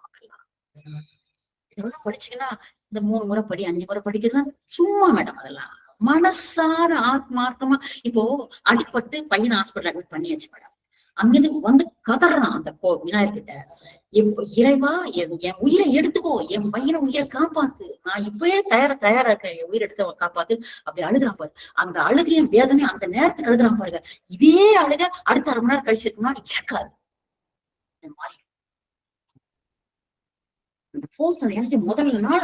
இதெல்லாம் படிச்சீங்கன்னா இந்த 3 முறை படி 5 முறை படிக்கிறதுலாம் சும்மா மேடம். அதெல்லாம் மனசார ஆத்மார்த்தமா. இப்போ அடிப்பட்டு பையன் ஹாஸ்பிட்டல் அட்மிட் பண்ணியாச்சு மேடம், அங்கிருந்து வந்து கதறான் அந்த விநாயகர் கிட்ட, இறைவா என் உயிரை எடுத்துக்கோ, என் பையனை உயிரை காப்பாத்து, நான் இப்பயே தயாரா இருக்கேன், என் உயிரை எடுத்து காப்பாத்து. அப்படி அழுகிறான் பாரு, அந்த அழுகையும் வேதனை அந்த நேரத்துக்கு அழுகிறான் பாருங்க. இதே அழுக அடுத்த 1/2 மணி நேரம் கழிச்சு முன்னாடி கேட்காது. இந்த மாதிரி அந்த ஃபோர்ஸ், அந்த எனர்ஜி முதல் நாள்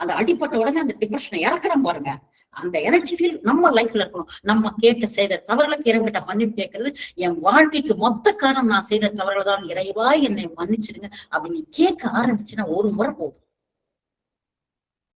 அந்த அடிப்பட்ட உடனே அந்த டிப்ரெஷனை இறக்குறான் பாருங்க. அந்த எனர்ஜி ஃபீல் நம்ம லைஃப்ல இருக்கணும். நம்ம செய்த தவறுகளுக்கு இறைவன்கிட்ட மன்னிப்பு கேட்கறது, என் வாழ்க்கைக்கு மொத்த காரணம் நான் செய்த தவறுகள் தான், இறைவா என்னை மன்னிச்சிடுங்க அப்படின்னு கேட்க ஆரம்பிச்சுன்னா 1 முறை போதும்.